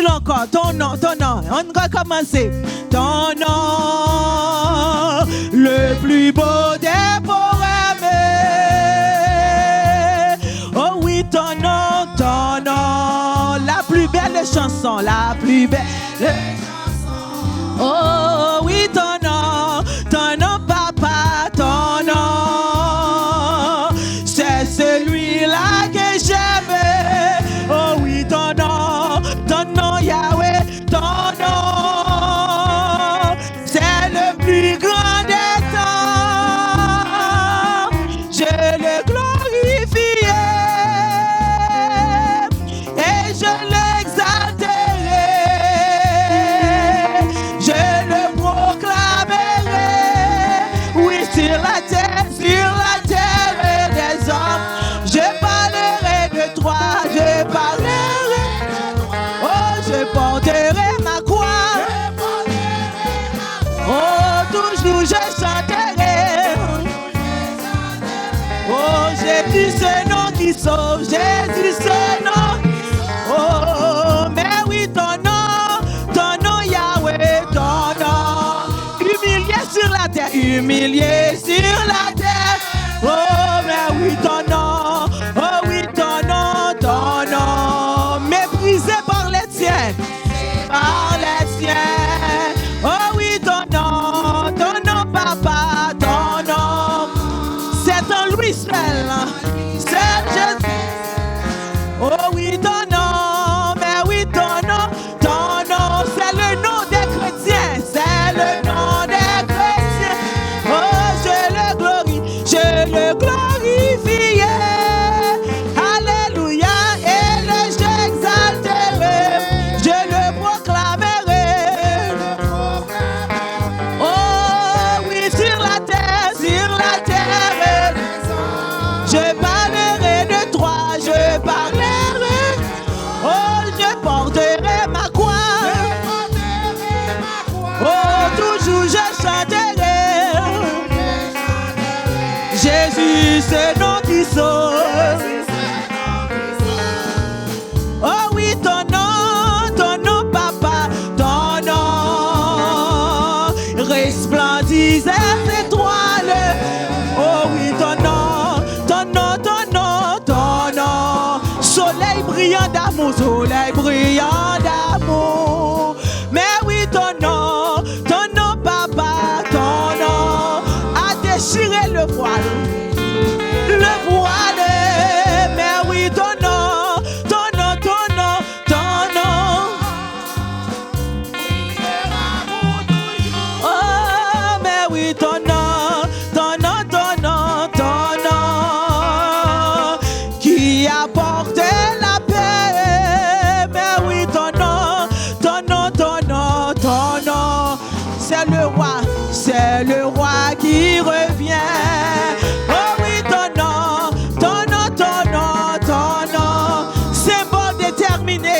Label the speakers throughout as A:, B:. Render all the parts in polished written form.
A: dis-le encore, ton nom. On va commencer. Ton nom, le plus beau des poèmes. Oh oui, ton nom, la plus belle chanson, la plus belle chanson. Oh oui, ton nom, papa, ton nom, c'est celui-là que j'aime. Oh oui, ton nom, Yahweh, ton nom, c'est le plus grand des temps. Je le glorifie et je l'exalterai. Je le proclamerai. Oui, sur la terre et des hommes. Je parlerai de toi, je parlerai. Oh, je porterai ma croix. Oh, toujours je chanterai. Oh, Jésus, ce nom qui sauve. Jésus, ce nom. Oh, mais oui, ton nom, Yahweh, ton nom. Humilié sur la terre, humilié sur la terre. Oh, mais oui, ton nom. Oh, oui, ton nom. Méprisé par les tiens. Par les tiens. Oh, oui, ton nom, papa, ton nom. C'est en lui seul. C'est Jésus. Oh, oui, ton nom. Mais oui, ton nom. C'est le nom des chrétiens. C'est le nom des chrétiens. Oh, je le glorifie. Alléluia. Et j'exalterai. Je le proclamerai. Oh, oui, sur la terre. Je parlerai de toi, je parlerai. Oh, je porterai ma croix. Oh, toujours je chanterai. Jésus, ce nom qui sauve. Oh oui, ton nom, papa, ton nom. Resplendissent les étoiles. Oh oui, ton nom. Soleil brillant d'amour. Mais oui, ton nom, papa, ton nom a déchiré le voile. Mais oui, ton nom. Oh, mais oui, ton nom. Qui apporte la paix. Mais oui, ton nom. C'est le roi qui revient. Oh oui, ton nom. Symbole déterminé.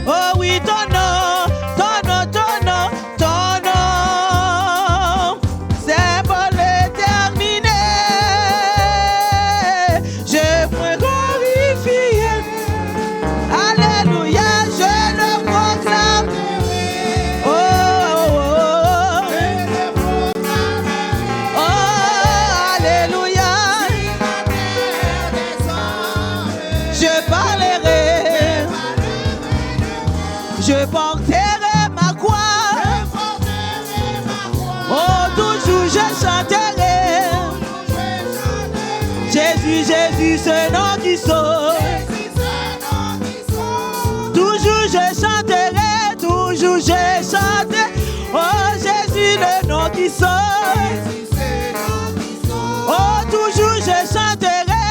A: Oh oui, ton nom. Symbole déterminé. Je peux glorifier. Alléluia, je le proclame. Oh, alléluia. Je parlerai. Je porterai ma croix. Oh, toujours je chanterai. Jésus, ce nom qui sauve. Toujours je chanterai. Oh, Jésus, le nom qui sauve. Oh, toujours je chanterai.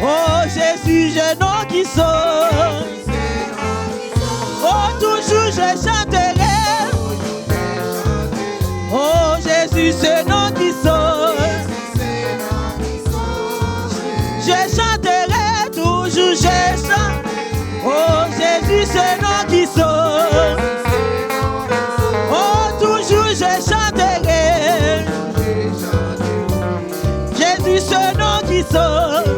A: Oh, Jésus, le nom qui sauve. Oh, toujours je chanterai. Oh, Jésus, ce nom qui sauve. Je chanterai toujours, je chante. Oh, Jésus, ce nom qui sauve. Oh, toujours je chanterai. Jésus, ce nom qui sauve.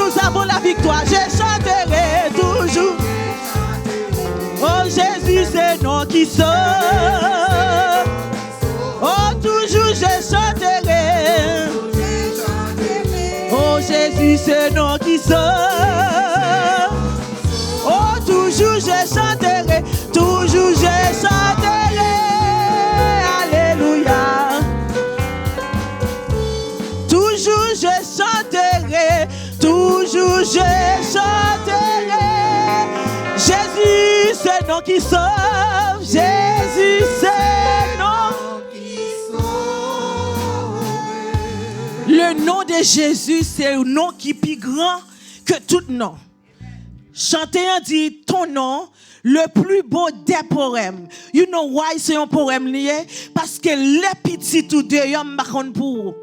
A: nous avons la victoire. Je chanterai toujours. Oh Jésus, c'est nom qui sauve. Oh toujours je chanterai. Oh Jésus, c'est nom qui sauve. Oh toujours je chanterai. Toujours je chanterai. Alléluia. Toujours je chanterai. Toujours je chanterai. Jésus, c'est nom qui sauve. Jésus, c'est nom qui sauve. Le nom de Jésus, c'est un nom qui est plus grand que tout nom. Chanter en dit ton nom, le plus beau des poèmes. You know why c'est un poème lié? Parce que les petits tout de y'ont pas pour.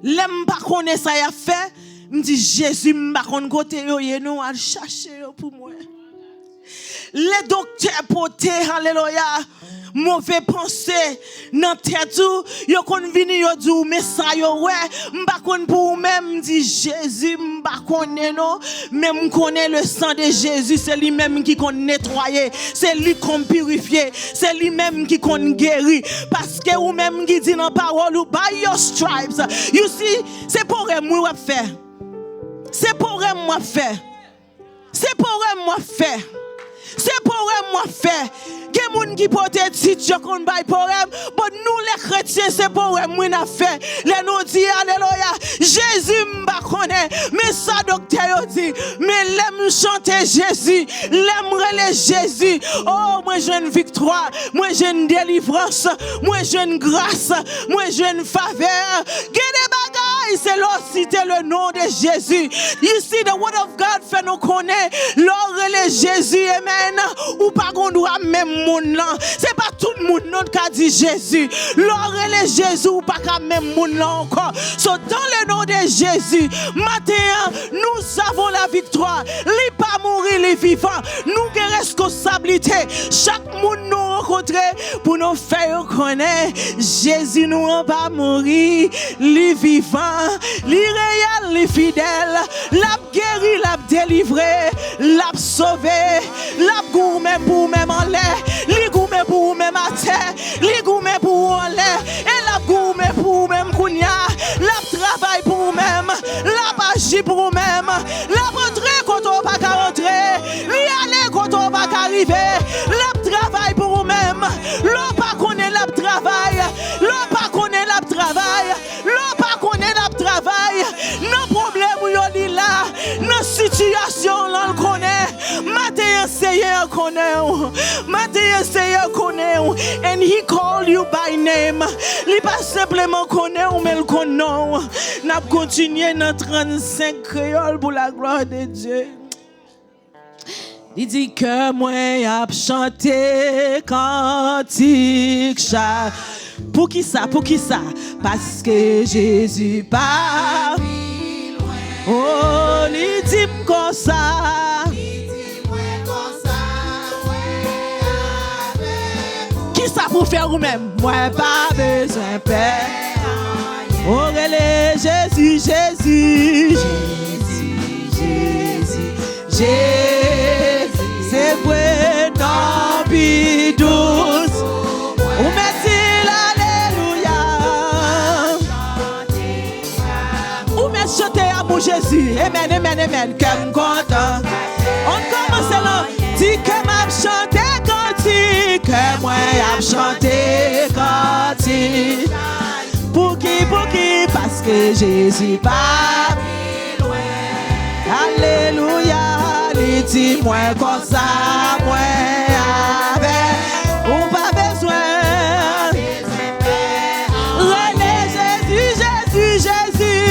A: L'aime pas connaître ça y a fait. Me dit Jésus m'a kon côté yo nous à chercher pour moi. Les docteurs poté alléluia mauvais pensée dans tête tout yo kon vini yo di mais ça yo ouais m'pa kon pour même dit Jésus m'pa connait non mais m'connait le sang de Jésus c'est lui même qui kon nettoyer c'est lui qu'on purifier c'est lui même qui qu'on guérir parce que ou même qui dit dans parole ou by your stripes you see c'est pour moi faire c'est pour moi faire c'est pour moi faire c'est pour moi faire. Il y a des gens qui portent des titres qu'on baille pour eux. Mais nous les chrétiens, c'est pour eux nous n'a fait. Les nous dit alléluia. Jésus m'a connaît. Mais ça docteur dit. Mais l'aime chanter Jésus. L'aime relayer Jésus. Oh moi j'ai une victoire. Moi j'ai une délivrance. Moi j'ai une grâce. Moi j'ai une faveur. C'est l'ocité le nom de Jésus. You see the word of God fait nous connaître. L'oreille Jésus, amen. Ou pas qu'on doit même moun là. C'est pas tout le monde qui a dit Jésus. L'oreille Jésus ou pas qu'à même moun là encore. So dans le nom de Jésus, matin nous avons la victoire. Li pas mourir les vivants. Nous avons responsabilité. Chaque monde nous rencontrer pour nous faire connaître Jésus nous pas mourir les vivants. Li réel, li fidèle, l'a guéri, l'a délivré, l'a sauvé, l'a gourmet pour même en l'air, li gourmet pour même à terre, li gourmet pour en l'air, et l'a gourmet pour même kounya, l'a travail pour même, l'a agi pour même, l'a rentré quand on va rentrer, li aller quand on va arriver, l'a travail pour même, l'on pas connaît l'a travail, l'on pas connaît l'a travail, l'on pas connaît l'a travail, nos problèmes yo li là, nos situations là on connaît, matin essayer on connaît, matin essayer on connaît, and he call you by name, li pas simplement connaît ou mais le connaît, n'a continuer dans 35 créole pour la gloire de Dieu. Il dit que moi a chanté cantique chat. Pour qui ça? Pour qui ça? Parce que Jésus part. Oh, il dit comme ça. Qui ça pour faire ou même? Moi pas besoin de père. Oh, relais Jésus, Jésus, Jésus, Jésus, Jésus. C'est vrai, non, puis douce. Ou met-il alléluia. Ou met chanter à mon Jésus. Amen, amen, amen. Qu'elle content. On commence là. Dis que m'a chanté cantique. Que moi a chanté cantique. Pour qui? Parce que Jésus part. Alléluia. Dis-moi comme ça, moi avec, ou pas besoin. René Jésus, Jésus, Jésus.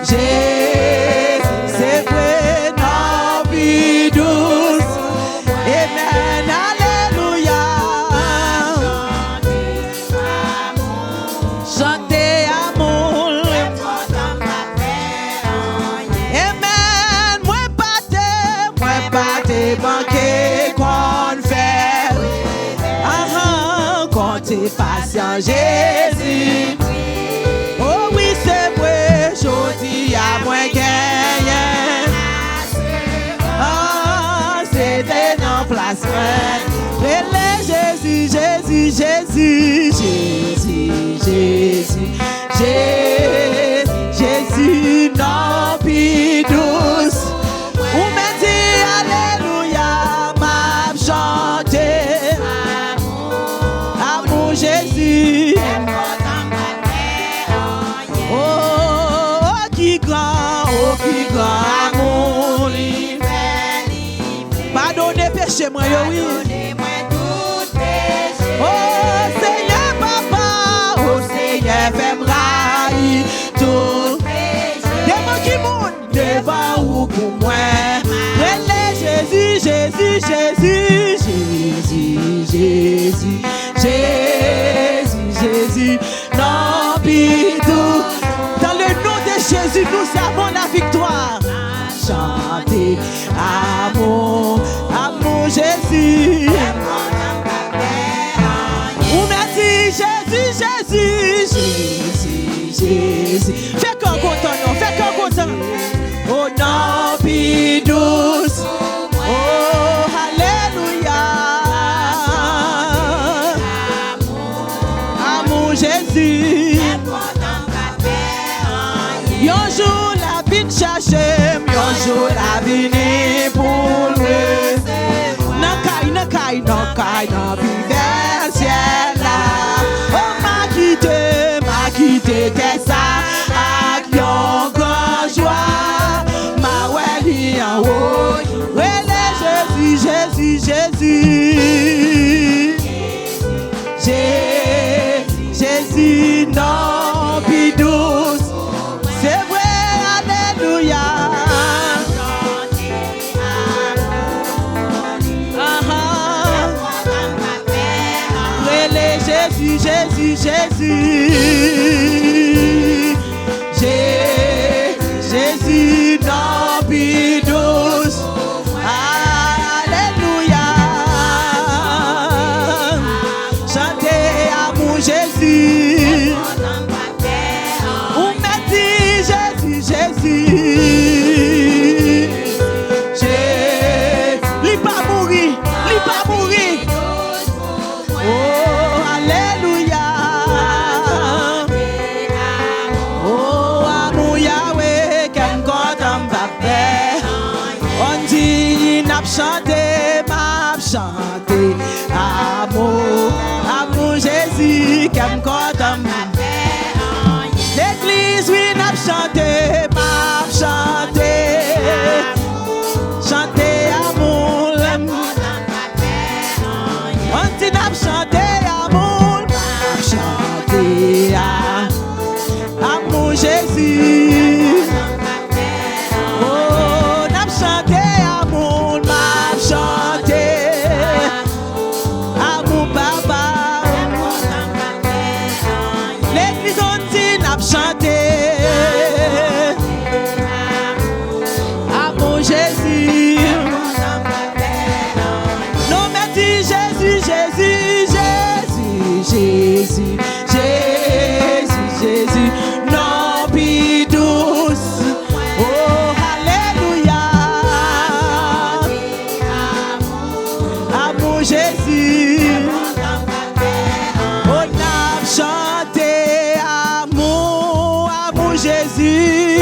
A: Jésus, c'est vrai, non, puis douce. Amen, alléluia. Chantez amour. Manqué qu'on fait, quand t'es patient Jésus. Oh oui c'est vrai, je grâce. Jésus, Jésus, Jésus, Jésus, Jésus, Jésus, Jésus, non plus douce. Ou me dit alléluia, m'a chanté. Amour Jésus. Oh, qui grand amour. Pardonnez péché, moi, oui. Oh Seigneur Papa, oh Seigneur fais-moi railler tout devant qui monte devant ou pour moi. Relais Jésus, Jésus, Jésus, Jésus, Jésus, Jésus, Jésus, non bidou. Dans le nom de Jésus, nous avons la victoire. Chanter amour, amour Jésus. Jésus, Jésus, Jésus, Jésus. Fais qu'un content, non, fais qu'un content. Oh non, puis douce. Oh, alléluia. Amour Jésus. Yon jour la vie chercher, yon jour la vie pour lui. Non, caille, non, vie vers ciel là. M'a quitté qu'est ça avec yon grand joie. Ma weli en haut. Relais Jésus, Jésus, Jésus. Jésus, non, puis douce. C'est vrai, alléluia. Relais Jésus, Jésus, Jésus. Jésus, non, puis douce. Alléluia. Chantez amour Jésus. Ou mettez Jésus, Jésus. Li pas mourir, li pas mourir. Oh, alléluia. Oh, amour Yahweh, qu'un content va faire. On dit, n'a chanté, m'a chanté. Amour Jésus, qu'un content va faire. L'église, oui, n'a chanté, m'a chanté. Chanté amour. On dit, n'a chanté amour. N'a chanté amour Jésus. Oh, n'a chanté amour, m'a chanté amour papa. L'église on dit n'a chanté amour Jésus. Non mais dis Jésus, Jésus, Jésus, Jésus, Jésus, Jésus. Non puis douce. Oh alléluia. Amour Jésus. On a chanté amour Jésus.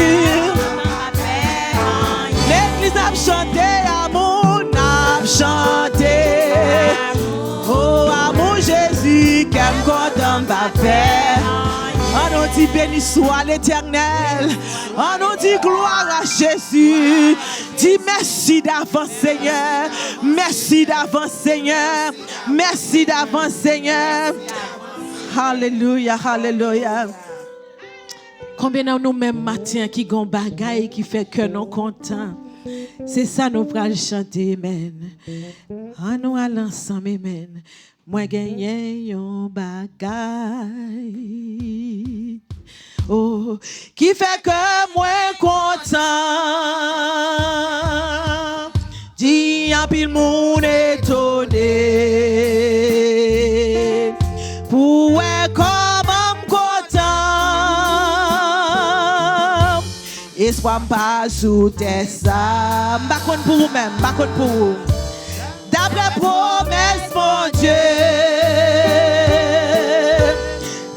A: L'église a chanté amour, n'a chanté. Oh amour Jésus, qu'un content va faire. On nous dit béni soit l'Éternel. On nous dit gloire à Jésus. Dis merci d'avance Seigneur. Merci d'avance Seigneur. Merci d'avance Seigneur. Alléluia, alléluia. Combien de nous-mêmes matin qui gon bagaille qui fait que nous contents. C'est ça nous pral chanter amen. En nous allons ensemble amen. Moi gagné yon bagaille. Oh, qui fait que moi content. Dis en pile moun étonné. Pour comment content. Espoir pas sous tes ça. M'bakon pour vous-même, m'bakon pour vous. D'après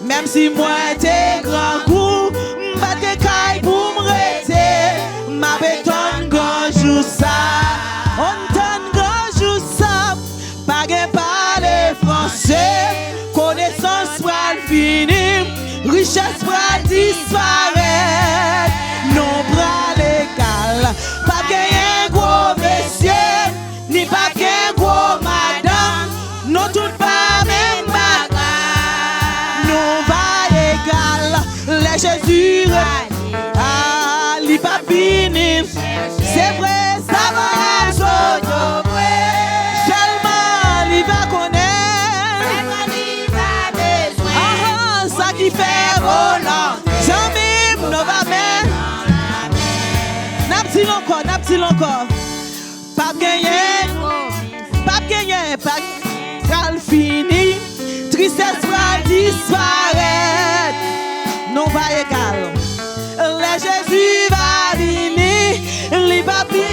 A: Même si moi t'es grand coup, m'bat tes cailles pour m'rêter. Ma bétonne gauche ça, on donne gauche ça. Pas gain parler français, connaissance pour finir, richesse pour disparaître. Non bras légal, pas gain gros monsieur, ni pas gain gros madame, non tout pas même bagarre. Non va égal, les Jésus, ah, li pas fini, c'est vrai, ça va sauter. Seulement, li va connaître, ah, ça qui fait volant, jamais nous va mettre. N'a-t-il encore, pas gagné, pas qu'al fini, tristesse va disparaître, non va égal, le Jésus va venir, il va finir.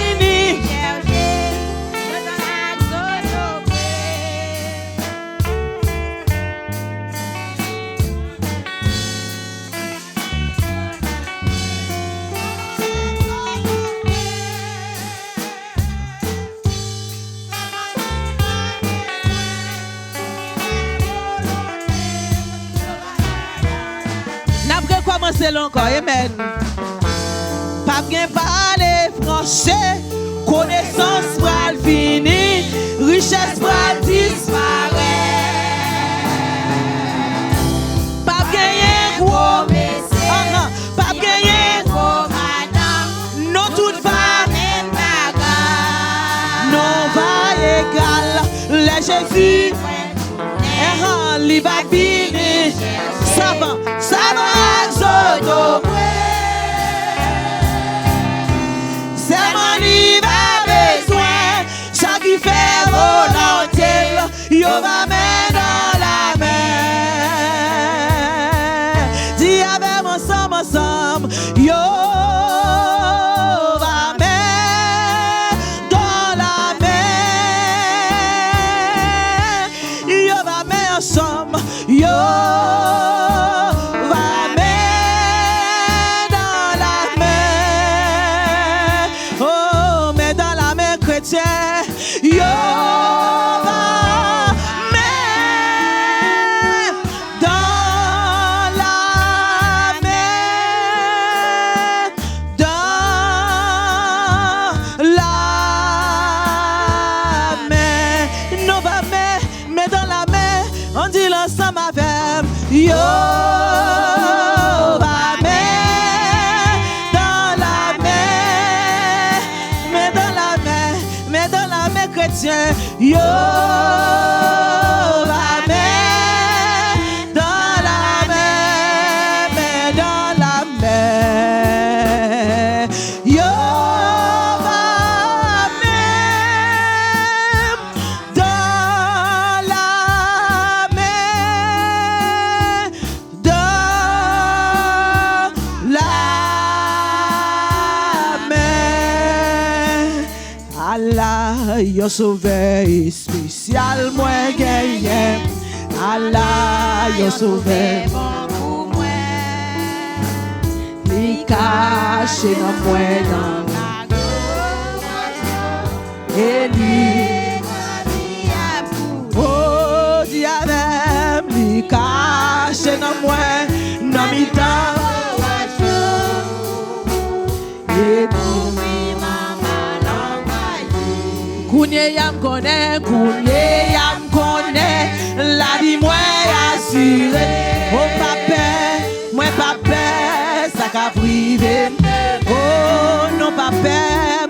A: Commencer encore, amen. Pas bien parler français, connaissance pour finir, richesse pour disparaître. Pas gagner gros, pas gagner gros madame, non toute femme, non va égal, le Jésus, il va finir, ça va. C'est mon besoin, ça qui fait volonté, yo va mettre dans la mer. Dis avec moi ensemble, yo va mettre dans la mer. Yo va mettre ensemble, yo. Yo va mettre dans la mer, non va mettre dans la mer, on dit l'ensemble avec yo. Yo va mettre dans la mer, mais dans la mer. Yo va mettre dans la mer, dans la mer. Allah, yo sauvé spécial moi gagné. Allah, yo sauvé pour moi. Li caché dans moi dans la gorge. Et li oh diable, li caché dans moi dans mi temps. Et Kounye yam connaît, la vie moi assuré. Oh papa, moi papa, ça qu'a privé. Oh non papa,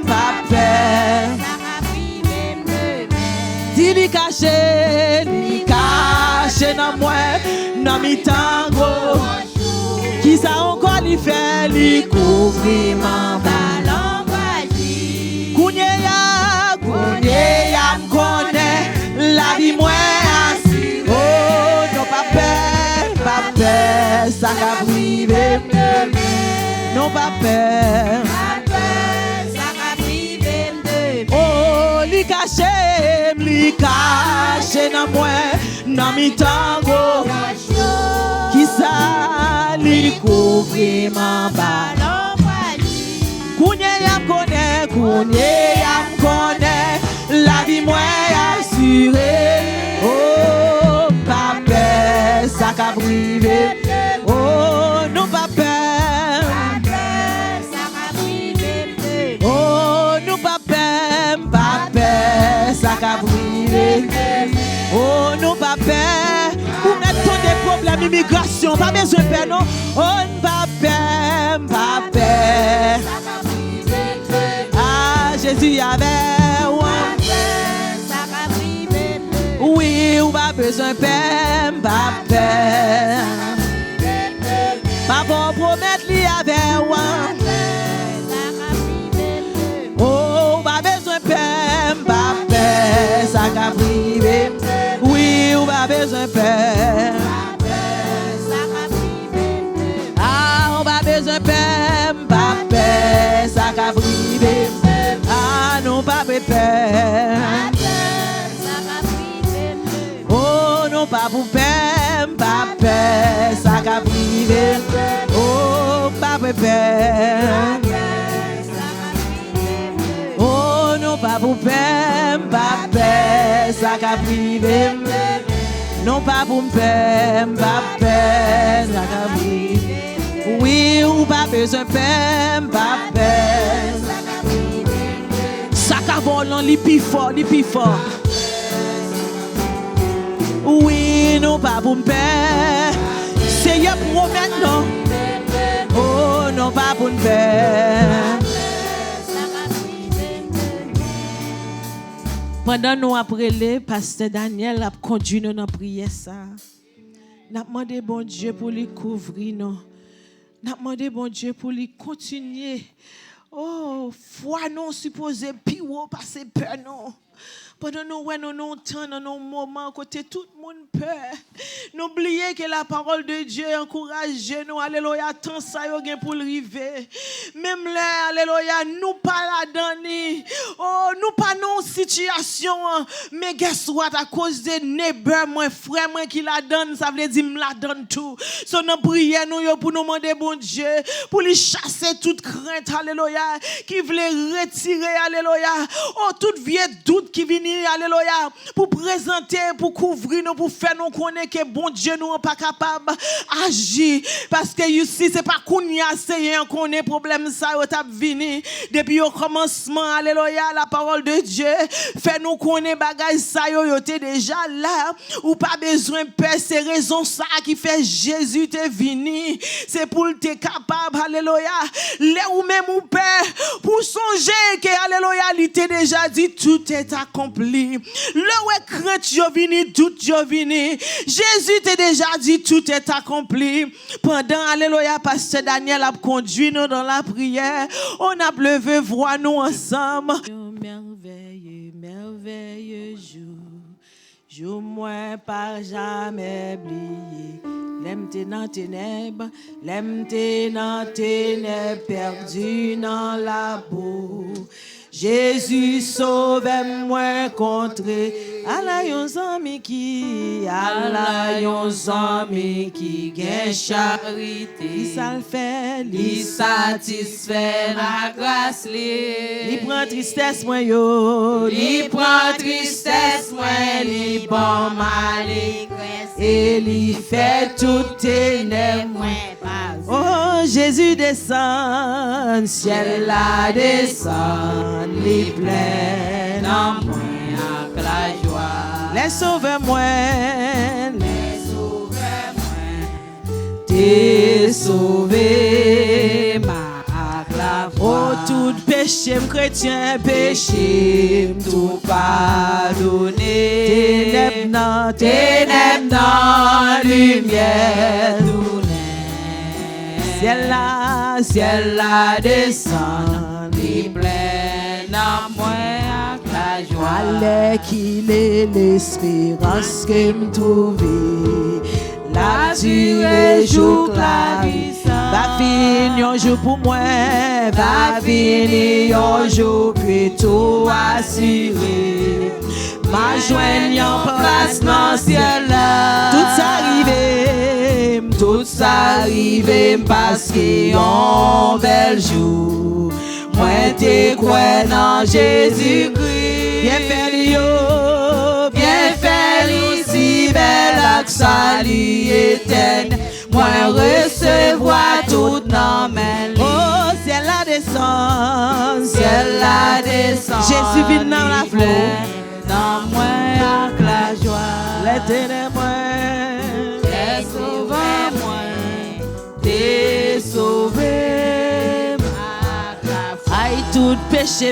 A: ça qu'a privé. Dis li caché dans moi, dans mi tango. Qui ça encore li fait, li couvrir ma ballon. Kounye yam connaît, la vie moi assuré. Oh non papa, ça qu'a privé. Non papa, ça qu'a privé. Oh li caché caché dans moi, dans mi tango. Qui ça li couvre ma balle. Kounye yam connaît, kounye yam connaît, la vie moi assurée. Oh, papa, ça qu'a privé. Oh, non papa, oh, non papa, papa, ça qu'a privé. Oh, non papa, pour mettre tous des problèmes d'immigration, pas besoin de paix, non. Oh, papa, papa. Ah, Jésus avait oui, ou pas besoin de paix, papa. Papa promet li avec moi. Oh, ou pas besoin de paix, papa. Ça qu'a privé. Oui, ou pas besoin de paix. Ah, ou pas besoin de paix, papa. Ça qu'a privé. Ah, non, pas de paix. Oh, non, pas pour paix, papa. Ça qu'a privé. Oh, pas pour paix. Oh, non, pas pour paix, papa. Ça qu'a privé. Non, pas pour paix, papa. Ça qu'a privé. Oui, ou pas besoin de paix, papa. Ça qu'a volant, li pi fort, li pi fort. Oui, non, pas pour me faire. C'est y'a pour maintenant. Oh, non, pas pour me faire. Pendant nous après les, pasteur Daniel a conduit nous dans la prière ça. N'a demandé bon Dieu pour lui couvrir nous. N'a demandé bon Dieu pour lui continuer. Oh, foi non supposé pire passer peur non. Pendant nous, nous temps dans nos moments, côté tout le monde peur. N'oubliez que la parole de Dieu encourage nous, alléluia, tant ça y a pour arriver. Même là, alléluia, nous pas la donner. Oh, nous pas non situation, mais guess what, à cause de neighbor, moi, frère, moi qui la donne, ça veut dire me la donne tout. So, nous prions nous pour nous demander bon Dieu, pour lui chasser toute crainte, alléluia, qui voulait retirer, alléluia, oh, toute vieux doute qui vient, alléluia, pour présenter, pour couvrir nous, pour faire nous connaître que bon Dieu nous n'est pas capable d'agir. Parce que ici, c'est pas qu'on y a essayé, qu'on ait problème, ça, on t'a venu. Depuis au commencement, alléluia, la parole de Dieu, fait nous connaître bagage, ça, yo t'es déjà là, ou pas besoin de peur, c'est raison ça qui fait Jésus t'es venu. C'est pour t'es capable, alléluia, là où même ou peur, pour songer que, alléluia, il t'est déjà dit, tout est accompli. Le ouais crainte yo vini, tout yo vini. Jésus t'a déjà dit tout est accompli. Pendant alléluia pasteur Daniel a conduit nous dans la prière. On a levé voix nous ensemble. Merveilleux, merveilleux jour moi pas jamais oublié. L'aime t'es dans ténèbres, l'aime t'es dans ténèbres, perdu dans la boue. Jésus sauve moi contre Allah yon zami qui gagne charité il ça le fait il satisfait la grâce li prend tristesse moi yo li prend tristesse moi li bon mal et li fait tout ténèbres moi. Oh Jésus descend ciel la descend les plein en moi avec la joie. Les sauve-moi, t'es sauvé ma la foi. Oh tout péché chrétien péché tout pardonné. Ténèbres dans lumière. Ciel là descend, il plein en moi avec la joie. Allez qu'il est l'espérance que me trouve. La durée jour la vie va finir un jour pour moi, va finir un jour puis tout assuré. Ma joigne en place dans ciel là. Tout ça arrive parce que un bel jour. Moi t'es quoi dans Jésus-Christ. Bien fait si belle ak salut éternel. Moi recevoir tout dans mes lignes. Oh, ciel la descend. Jésus vient dans la fleur. Dans moi avec la joie. Les ténèbres. T'es sauvé. Aïe, tout péché.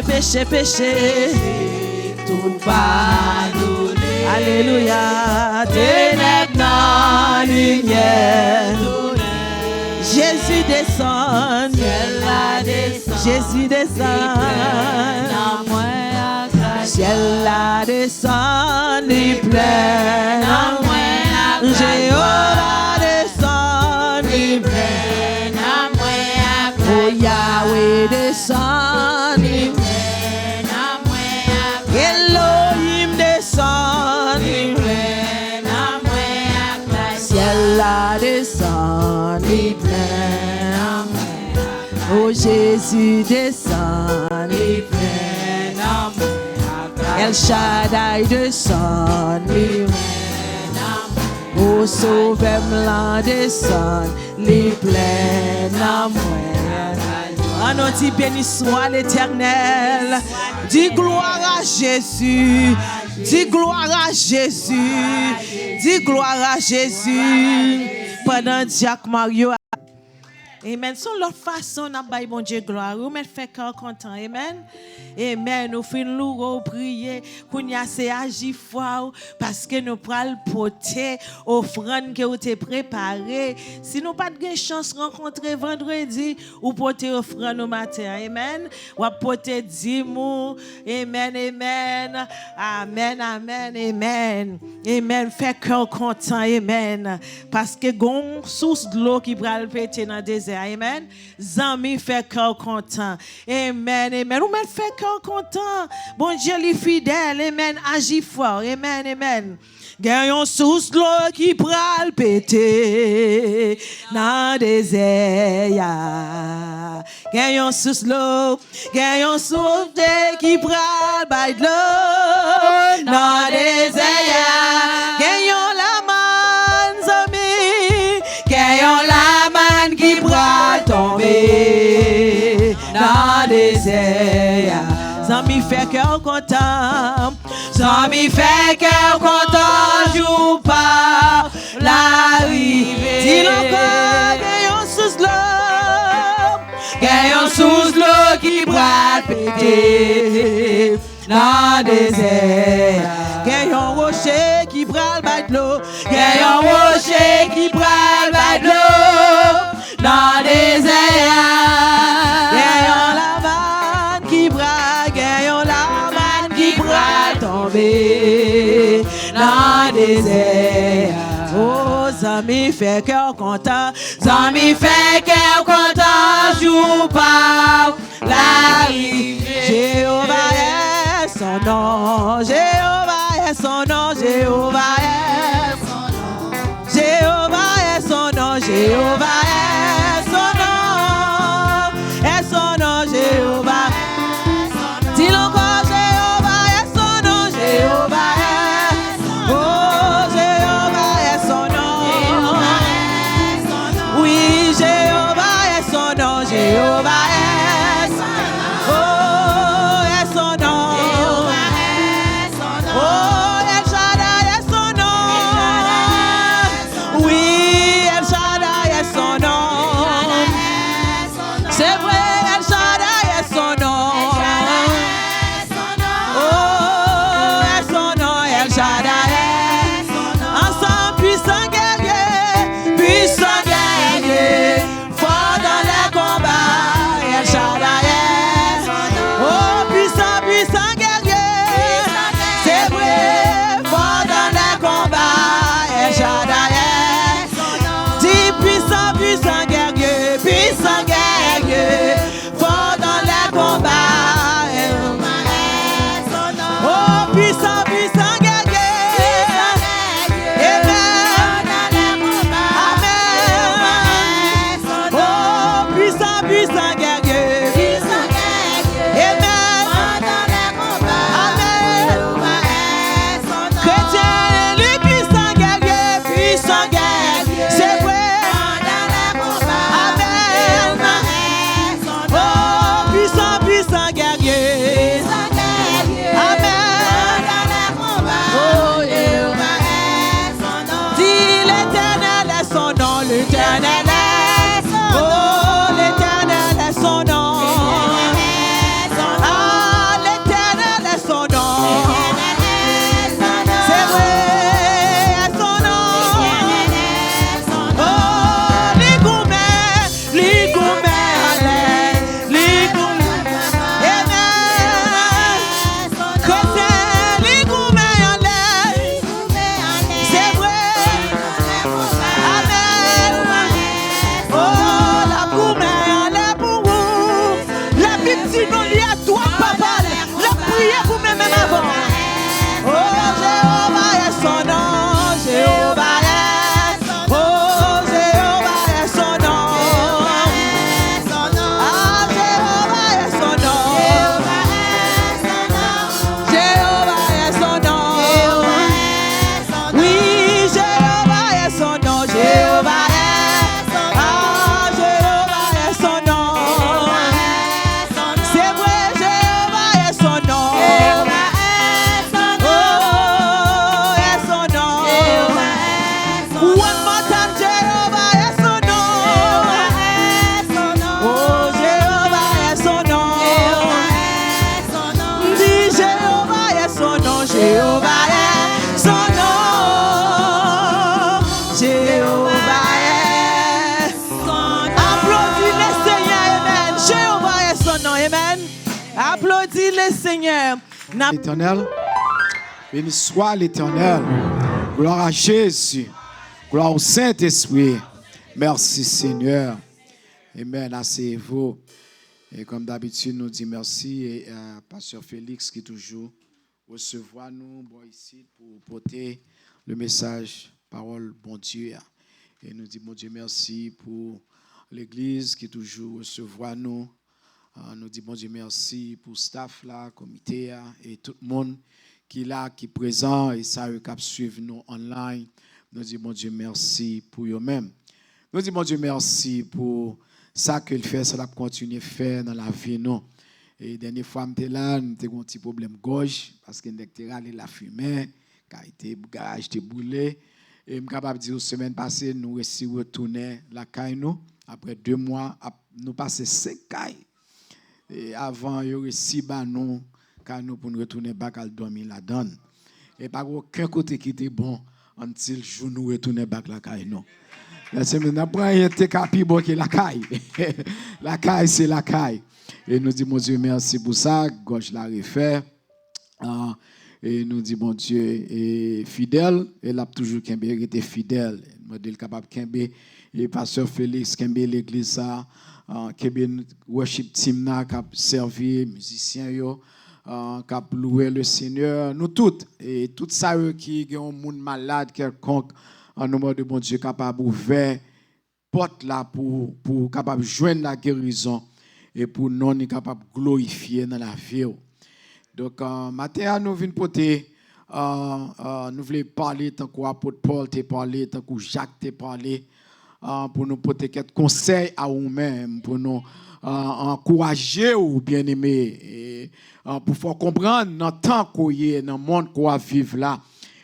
A: Tout pardonné. Alléluia. Ténèbres dans lumière. Jésus descend. Jésus descend. Ciel la descend, il plein. Jéhovah descend, il plein. Oh Yahweh descend, il plein. Elohim descend, il plein. Ciel la descend, il plein. Oh Jésus descend, il plein. El Shaddai descend, oh sauveur m'la descend, les pleins amour. En notre béni soit l'Éternel. Dis gloire à Jésus. Dis gloire à Jésus. Dis gloire à Jésus. Pendant Jacques Mario. Amen. Son l'autre façon n'a pas bon Dieu gloire. Ou met fait cœur content. Amen. Amen. Nous faisons lourd prier. Qu'on y a c'est agir fort parce que nous prenons porter offrande que vous avez préparée. Si nous pas de chance rencontrer vendredi ou porter offrande au matin. Amen. Ou porter 10 mots. Amen. Amen. Amen. Amen. Amen. Amen. Fait cœur content. Amen. Parce que gon source de l'eau qui va le péter dans le désert. Amen. Zami fait cœur content. Amen. Amen. Ou même fait cœur content. Bon Dieu est fidèle. Amen. Agis fort. Amen. Amen. Gagnons sous l'eau qui pral péter dans le désert. Gagnons sous l'eau qui pral bailler de l'eau dans le désert. Gagnons la man zami. Gagnons la man qui pral tomber dans le désert. Zami fait cœur content. Zami fait cœur content. Joue par l'arrivée. Dis encore, gagnons sous l'eau qui bras pété dans le désert. Gagnons rocher qui bras battre l'eau. Gagnons rocher qui bras battre l'eau dans le désert. Gagnons la vanne qui bras, gagnons la vanne qui bras tomber dans le désert. Oh, Zami fait cœur content. Zami fait cœur content. Joue par l'arrivée. Jéhovah est son nom. Jéhovah est son nom. Jéhovah est son nom. Jéhovah est son nom. Jéhovah est son nom. Est son nom. Jéhovah. Dis encore Jéhovah est son nom. Jéhovah est. Oh, Jéhovah est son nom. Oui, Jéhovah est son nom. Jéhovah est. Oh, est son nom. Oh, le Seigneur.
B: L'Éternel, béni soit l'Éternel. Gloire à Jésus. Gloire au Saint-Esprit. Merci Seigneur. Amen. Asseyez-vous. Et comme d'habitude, nous disons merci à Pasteur Félix qui toujours recevoir nous ici pour porter le message, parole, bon Dieu. Et nous disons, bon Dieu, merci pour l'Église qui toujours recevoir nous. Nous disons, bon Dieu, merci pour le staff, là, comité et tout le monde qui est là, qui est présent et ça, qui suivre nous online. Nous disons, bon Dieu, merci pour eux-mêmes. Nous disons, bon Dieu, merci pour ça qu'il fait, ça l'a continué à faire dans la vie, non. Et dernière fois, j'étais là, nous avons un petit problème gauche, parce que la fumée, garage était brûlé. Et je suis capable de dire, la semaine passée, nous réussissons à retourner la caille, nous. Après 2 mois, nous passons 5 cailles. Et avant, il y aurait 6 nous pour nous retourner back à dormir là-dedans. Et pas aucun côté qui était bon, until le jour nous retourner back la caille, non. La semaine après, il y a un bon qui est la caille. La caille, c'est la caille. Et nous disons, mon Dieu, merci pour ça. Gauche l'a refait. Et nous disons, mon Dieu, est fidèle. Et là, toujours Kembe était fidèle. Modèle capable Kembe. Et pasteur Félix Kembe, l'église, ça. Kembe, worship team, qui a servi, musiciens, qui a loué le Seigneur. Nous toutes. Et tout ça, qui ont un monde malade, quelconque. En nom de bon Dieu, capable ouvrir porte là pour capable joindre la guérison et pour non capable glorifier dans la vie. Donc matin nous venons porter nous voulons parler tant qu'apôtre Paul t'a parlé, tant que Jacques t'a parlé, pour nous porter quelques conseils à nous-mêmes, pour nous encourager ou bien aimer et pour faire comprendre dans le temps qu'on est dans le monde qu'on vit là.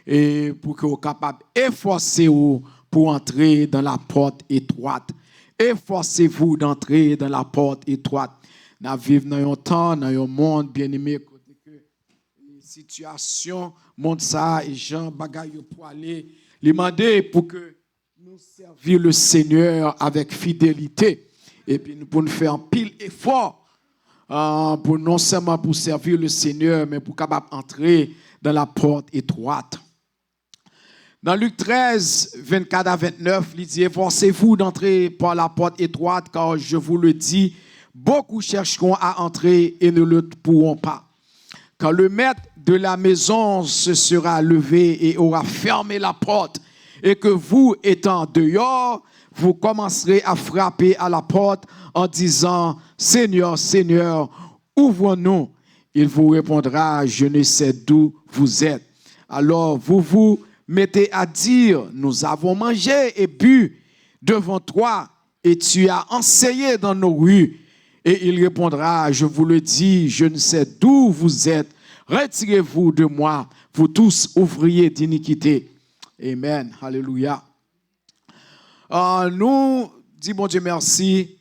B: Et pour que vous soyez capable efforcez-vous pour entrer dans la porte étroite. Efforcez-vous d'entrer dans la porte étroite. Nous vivons dans un temps, dans un monde bien aimé, côté que les situations, monde ça, et gens bagaille pour aller, les demander pour que nous servir le Seigneur avec fidélité. Et puis pour nous faire un pile effort, pour non seulement pour servir le Seigneur, mais pour capable entrer dans la porte étroite. Dans Luc 13, 24 à 29, il dit, efforcez-vous d'entrer par la porte étroite, car je vous le dis, beaucoup chercheront à entrer et ne le pourront pas. Quand le maître de la maison se sera levé et aura fermé la porte, et que vous, étant dehors, vous commencerez à frapper à la porte en disant, Seigneur, Seigneur, ouvre-nous. Il vous répondra, je ne sais d'où vous êtes. Alors vous mettez à dire, nous avons mangé et bu devant toi et tu as enseigné dans nos rues. Et il répondra, je vous le dis, je ne sais d'où vous êtes. Retirez-vous de moi, vous tous ouvriers d'iniquité. Amen. Alléluia. Nous disons, bon Dieu, merci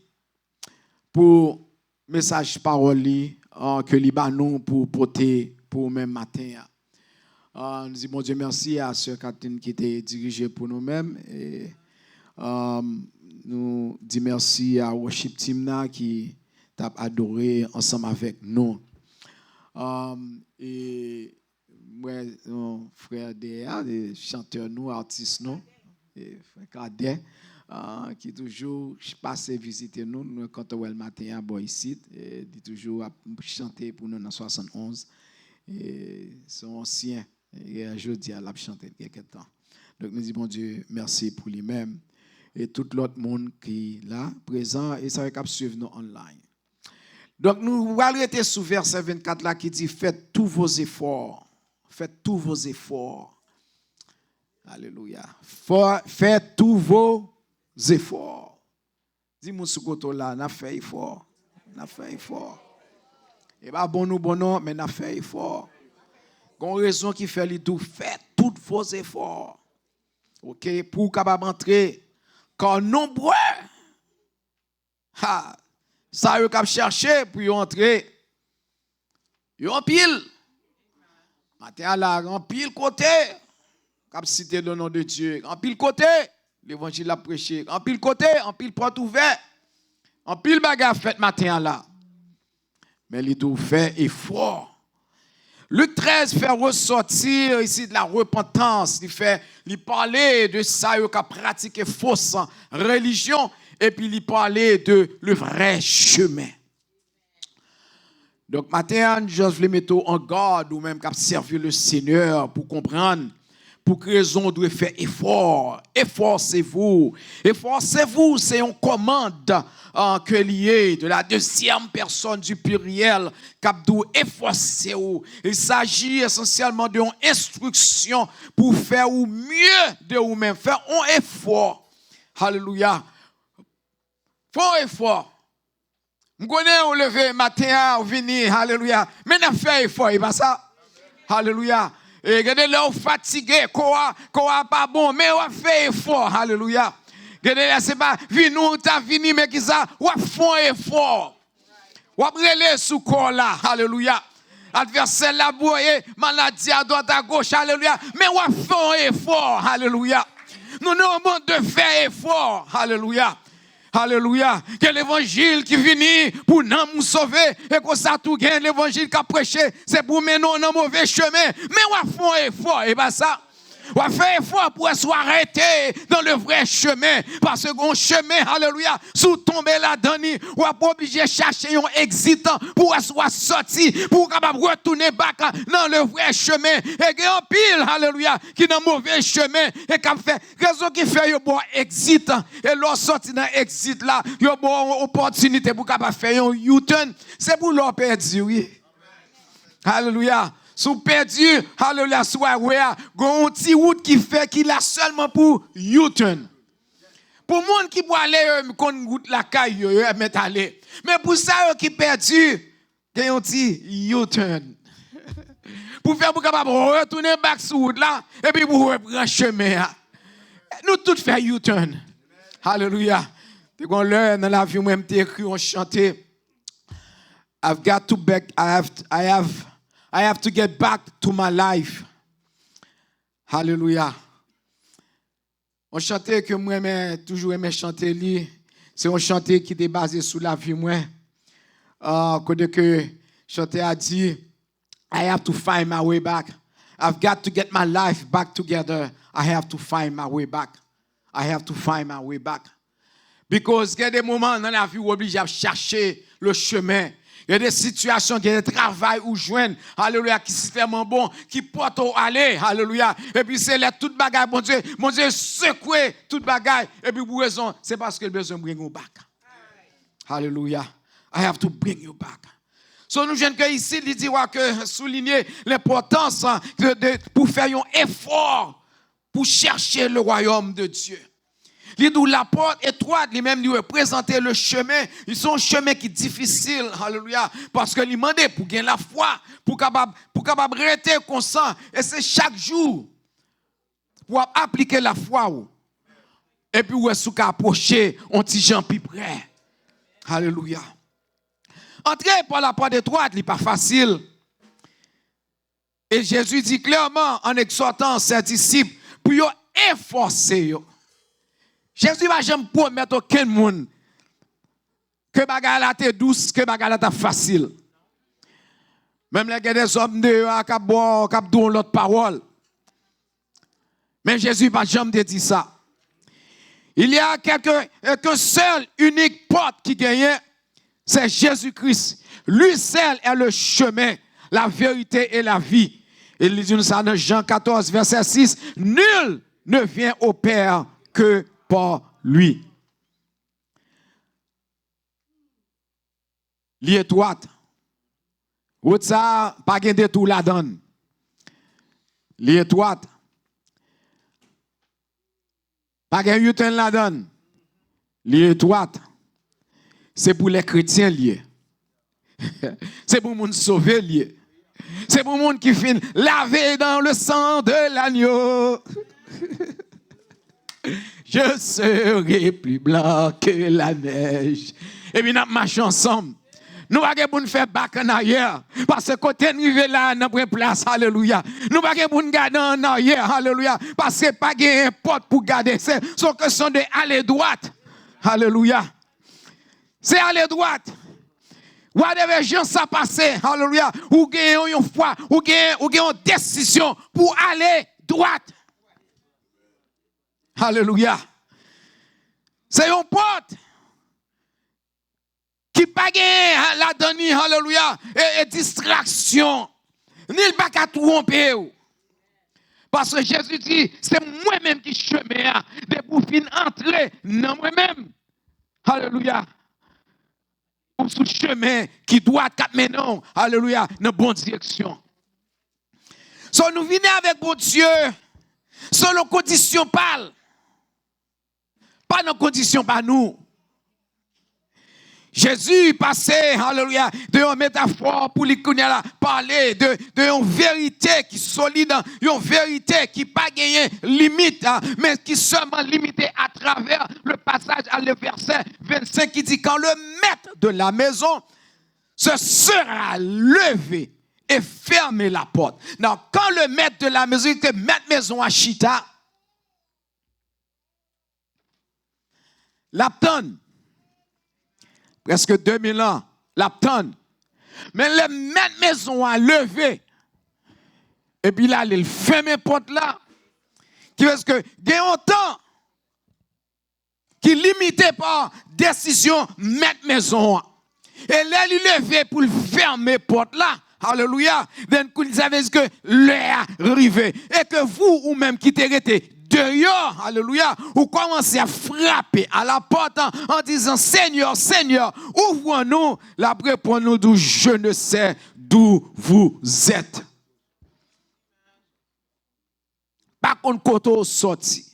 B: pour le message parole que nous pour porter pour même matin. Nous disons, bon Dieu, merci à Sœur Catherine qui était dirigée pour nous-mêmes. Et nous disons merci à Worship Team qui t'a adoré ensemble avec nous. Et moi, frère Déa, des chanteurs, nous, artistes, nous, et frère Cadet, qui toujours passe visiter nous quand on est le matin à Boycite, et dit toujours chanter pour nous dans 71. Et sont anciens. Et aujourd'hui, elle a chanté quelque temps. Donc, nous disons, bon Dieu, merci pour lui-même et tout l'autre monde qui est là, présent, et ça va suivre nous online. Donc, nous allons arrêter sous verset 24 là qui dit, faites tous vos efforts. Faites tous vos efforts. Alléluia. Faites tous vos efforts. Dis-moi ce côté là, on a fait effort. On a fait effort. Et pas bon, mais on a fait effort. Une raison qui fait les tout, faites tous vos efforts. OK, pour capable entrer quand nombreux ça yo cap chercher pour y entrer. Yo en pile. Matin là en pile côté cap citer le nom de Dieu. En pile côté l'évangile a prêché. En pile côté, en pile porte ouverte. En pile bagarre fait matin là. mais il tout fait effort. Luc 13 fait ressortir ici de la repentance. Il parlait de ça, qui a pratiqué fausse religion, et puis il parlait de le vrai chemin. Donc, maintenant, je voulais mettre en garde ou même qu'à servir le Seigneur pour comprendre pour quelle raison on doit faire effort. Efforcez-vous. Efforcez-vous, c'est une commande que liée de la deuxième personne du pluriel. Capdou, efforcez-vous. Il s'agit essentiellement d'une instruction pour faire au mieux de vous-même. Faire un effort. Alléluia. Fais un effort. Je connais, on lever matin, on venir, alléluia. Mais on fait effort, et pas ça. Alléluia. Et regardez là, on fatigué, quoi pas bon, mais on fait effort, alléluia. Regardez là, c'est pas, vini, on t'a vini, mais qui ça, on fait effort. On brûler sous corps là, alléluia. Adversaire là, boye, maladie à droite à gauche, alléluia. Mais on fait effort, alléluia. Nous avons besoin de faire effort, alléluia. Alléluia. Que l'évangile qui vient pour nous sauver et que ça tout gagne, l'évangile qui a prêché, c'est pour mener dans un mauvais chemin. Mais on fait un effort, et bien ça. On fait effort pour être arrêté dans le vrai chemin. Parce que un chemin, alléluia, sous tomber là-dedans, on n'est pas obligé de chercher un exit pour être sorti, pour capable retourner dans le vrai chemin. Et il y a un pile, alléluia, qui est dans le mauvais chemin. Et qui fait, raison qui fait un bon exit. Et leur sorti dans l'exit là, il y a une bonne opportunité pour capable faire un U-turn. C'est pour leur perdre, oui. Alléluia. Sous perdu, alléluia, soit ouais, gon petit route qui fait qu'il a seulement pour U-turn. Pour monde qui peut aller kon route la caille mettre aller. Mais pour ça qui perdu, gagne un petit U-turn. Pour faire pour capable retourner back sur route là et puis pour reprendre chemin. Nous tous faire U-turn. Alléluia. Puis qu'on l'heure dans la vie même écrit on chantait I've got to back I have to get back to my life. Hallelujah. On chantait que moi toujours aimé chanter c'est un chanter qui est basé sur la vie moi. Quand que chanter a dit I have to find my way back. I've got to get my life back together. I have to find my way back. I have to find my way back. Because il y a des moments dans la vie où on est obligé de chercher le chemin. Il y a des situations, il y a des travails où joindre, alléluia, qui sont tellement bon, qui portent au aller, alléluia. Et puis c'est là, toute bagaille, mon Dieu, secouer toute bagaille. Et puis pour raison, c'est parce que le besoin de bring you back. Alléluia. I have to bring you back. So nous jeunes que ici, il dit que souligner l'importance pour faire un effort pour chercher le royaume de Dieu. Il dit la porte étroite, lui-même lui représenter le chemin. Ils sont un chemin qui est difficile, alléluia, parce que lui demandait pour gagner la foi, pour capable rester constant. Et c'est chaque jour pour appliquer la foi. Et puis où est-ce qu'on approcher, on t'y j'en plus près. Alléluia. Entrer par la porte étroite, ce n'est pas facile. Et Jésus dit clairement en exhortant ses disciples pour y efforcer. Jésus va jamais promettre aucun monde que bagarre la te douce, que bagarre la ta facile. Même les des hommes de cap boire, cap donner l'autre parole. Mais Jésus va jamais dire ça. Il y a qu'un seul unique porte qui gagne, c'est Jésus-Christ. Lui seul est le chemin, la vérité et la vie. Il dit ça dans Jean 14 verset 6, nul ne vient au Père que par lui. Li étroite. Ou ça, pas gain de tout la donne. Li étroite. Pas gain yuten la donne. Li étroite. C'est pour les chrétiens liés. C'est pour les gens sauvés liés. C'est pour les gens qui finissent laver dans le sang de l'agneau. Je serai plus blanc que la neige. Et puis, nous marchons ensemble. Nous ne pouvons pas faire back en arrière. Parce que quand nous arrivons là, nous avons place. Alléluia. Nous ne pouvons pas garder en arrière. Alléluia. Parce que pas de porte pour garder. C'est une question d'aller droite. Alléluia. C'est aller droite. whatever gens ça passé, hallelujah, ou gagne une foi, ou gagne une décision pour aller droite. Hallelujah. C'est un pote qui pas gagne la donne, hallelujah, et distraction. Ni le pas qu'à tromper. Parce que Jésus dit, c'est moi-même qui chemin de pour fin entrer dans moi-même. Hallelujah. Ou sous chemin qui doit maintenant, alléluia, dans la bonne direction. So nous venons avec bon Dieu, selon conditions parle. Pas nos conditions par nous. Jésus passait, alléluia, de une métaphore pour lui parler de une vérité qui est solide, une vérité qui n'a pas gagné limite, mais qui est seulement limitée à travers le passage à le verset 25 qui dit quand le maître de la maison se sera levé et fermer la porte. Donc, quand le maître de la maison, que maître maison à Chita, l'aptonne. Presque 2000 ans, l'aptonne. Mais le maître maison a levé. Et puis là, il ferme la porte là. Qui veut dire que, il y a un temps qui limité par décision maître maison. Et là, il levé pour fermer la porte là. Alléluia. Donc, il savait que l'heure arrivée. Et que vous, ou même qui t'arrêtez, dehors, alléluia, ou commencez à frapper à la porte en disant Seigneur, Seigneur, ouvre-nous. La réponse nous dit je ne sais d'où vous êtes. Par contre, quand sorti.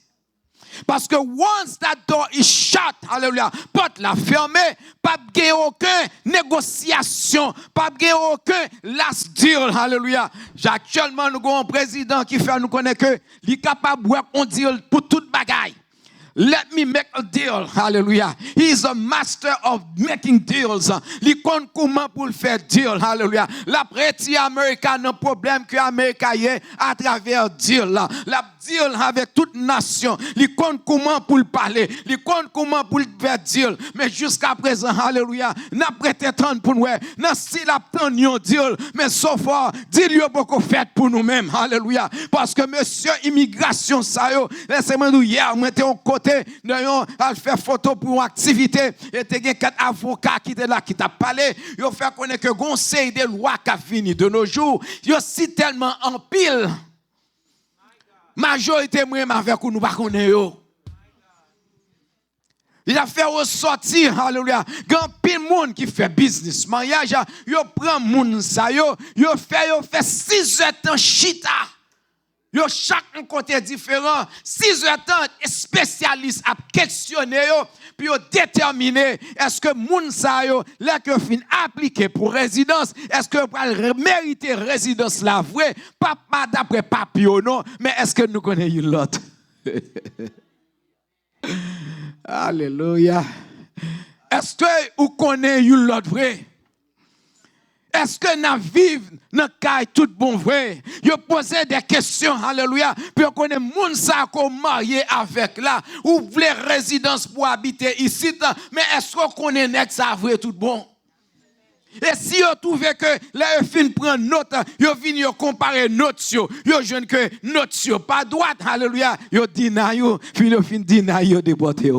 B: Parce que once that door is shut, alléluia, porte la fermée, pas de aucune négociation, pas de aucun last deal, alléluia. Actuellement, nous avons un président qui fait nous connaître que il est capable de faire un deal pour toute bagaille. Let me make a deal. Hallelujah. He is a master of making deals. Il compte comment pour le faire deal. Hallelujah. La prêtie américaine, un problème que l'Amérique a à travers deal. La deal avec toute nation. Il compte comment pour le parler. Il compte comment pour le faire deal. Mais jusqu'à présent, hallelujah, n'a prêté 30 pour nous. N'a si la un deal. Mais sauf fort, deal yo beaucoup fait pour nous-mêmes. Hallelujah. Parce que monsieur immigration, ça yo, laissez-moi nous hier, mettez en côté. À faire photo pour une activité et tu as 4 avocats qui étaient là qui t'a parlé ils ont fait connaître que le conseil des lois qui a fini de nos jours ils aussi tellement en pile majorité moi avec nous pas connaître il a fait ressortir alléluia grand pile monde qui fait business mariage yo prend monde ça yo fait 6 heures temps chita. Yo chaque côté différent, 6 heures temps spécialiste à questionner yo, puis yo déterminer est-ce que moun sa yo là que fin appliquer pour résidence, est-ce que va mériter résidence la vraie, pas d'après papio non, mais est-ce que nous connaissons l'autre? Alléluia. Est-ce que vous connaissez l'autre vrai? Est-ce que nous vivons dans le cas tout bon vrai? Vous posez des questions, alléluia, puis vous connaissez moun sa ko marié avec là, ou voulez résidence pour habiter ici, mais est-ce que vous connaissez nek ça vrai tout bon? Et si vous trouvez que là, vous fin prend note, vous venez comparer notes, vous jeune que notes, pas droite, alléluia, vous deny, puis vous fin deny, vous déporté.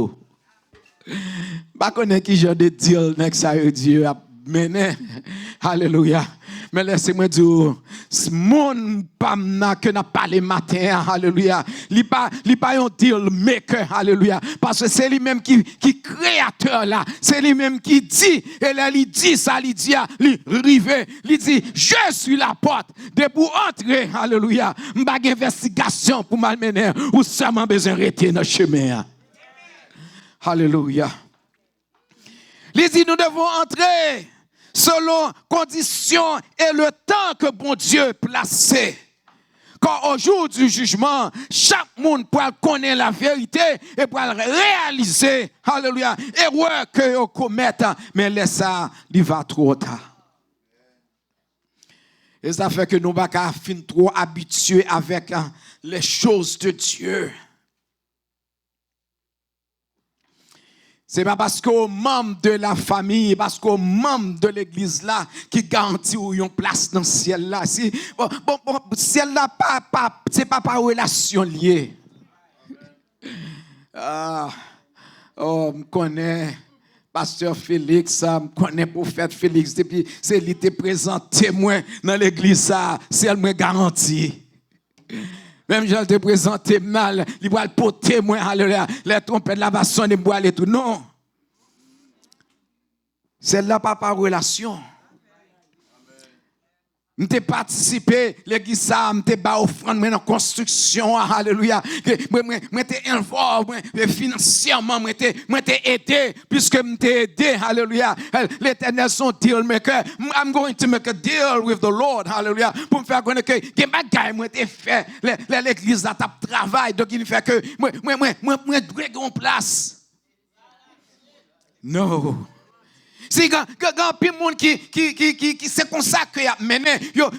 B: Pas connaître qui genre de deal nek ça Dieu a mené. Alléluia. Mais laissez-moi dire, ce monde que n'a pas les matins, alléluia. Il pas un deal maker, alléluia. Parce que c'est lui-même qui créateur là. C'est lui-même qui dit, et là il dit ça, il dit, il dit, je suis la porte. De pour entrer, alléluia. M'bag investigation pour m'amener, ou seulement besoin de rester dans le chemin. Alléluia. Il dit, nous devons entrer selon conditions et le temps que bon Dieu placé. Quand au jour du jugement, chaque monde pourra connaître la vérité et pourra réaliser, alléluia, erreur que vous commettez, mais laisse ça, il va trop tard. Et ça fait que nous ne sommes pas trop habitués avec les choses de Dieu. C'est pas parce qu'au membre de la famille, parce qu'au membre de l'église là, qui garantit ou une place dans le ciel là. Si, bon, ciel là, c'est pas par relation liée. Je connais Pasteur Félix, je connais prophète Félix, depuis c'est lui qui présent témoin dans l'église ça, c'est elle me garantit. Même je te présenté mal, il va le porter témoin, alléluia, les trompettes là va sonner, il va aller tout. Non. C'est là pas par relation. M'te participé l'église ça, m'te ba offrande dans construction, alléluia. M'te involvé financièrement, m'te aidé puisque m'te aidé, alléluia. L'Éternel son deal maker. I'm going to make a deal with the Lord, alléluia. Pour me faire connaître que des bagages m'te fait l'église là t'a travail donc il fait que moi dois place. No. Si quand plus monde qui se consacre à mener, yo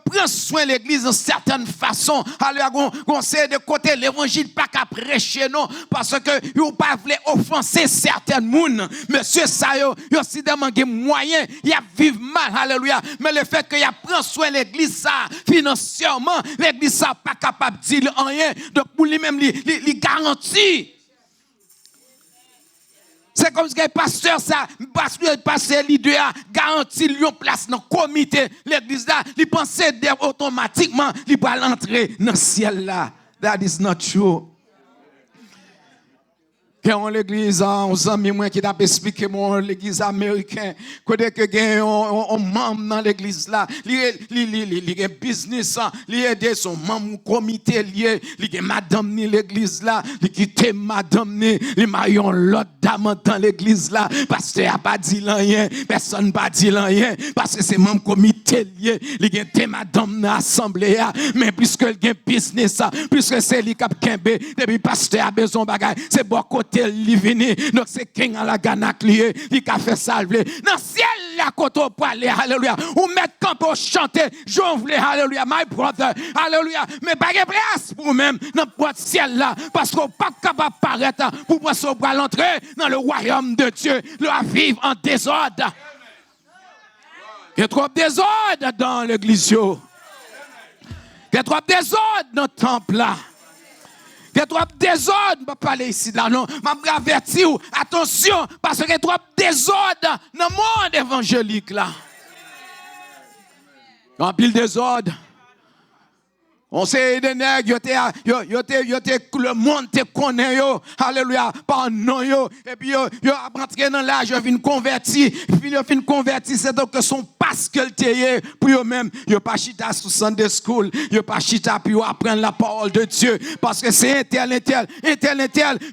B: prend soin de l'église d'une certaine façon. Alors on sait de côté l'évangile pas qu'à prêcher non parce que yo pas voulait offenser certaines monde. Monsieur ça yo si demande moyen, il a vivre mal, alléluia. Mais le fait que y a prend soin de l'église ça financièrement, l'église ça pas capable de dire rien. Donc pour lui-même il garantit. C'est comme si le pasteur, pasteur leader garantit une place dans le comité, l'église là, il pensait automatiquement, il va l'entrer dans le ciel là. That is not true. Quand l'église, on amis moi qui t'a expliqué mon l'église américaine, côté que gagne on membre dans l'église là, il a business, il aide son membre comité lié, il a madame ni l'église là, il quitte madame ni, il marion l'autre dame dans l'église là, pasteur a pas dit rien, personne pas dit rien parce que c'est membre comité lié, il a madame dans assemblée mais puisque il a business, puisque c'est lui qui a kembe, depuis pasteur a besoin bagay, c'est bon côté li vini donc c'est king à la ganak lié li ka fait salver dans ciel la côté pour aller alléluia ou mettre camp pour chanter j'en voulais alléluia my brother alléluia mais pas de place pour même dans porte ciel là parce qu'on pas capable paraître pour penser pour l'entrer dans le royaume de Dieu le vivre en désordre. Il y a trop de désordre dans l'église. Il y a trop de désordre dans le temple là. Il y a trop de désordre, je ne vais pas parler ici là, non. Je vais avertir, attention, parce qu'il y a trop de désordre dans le monde évangélique là. En pile désordre. On sait des nègres, le monde te connaît, alléluia, par nom, et puis yo rentré dans l'âge, yo fin converti, c'est donc que son pascal te pour eux-mêmes, yo pas chita sous Sunday school, yo pas chita pour apprendre la parole de Dieu, parce que c'est intel,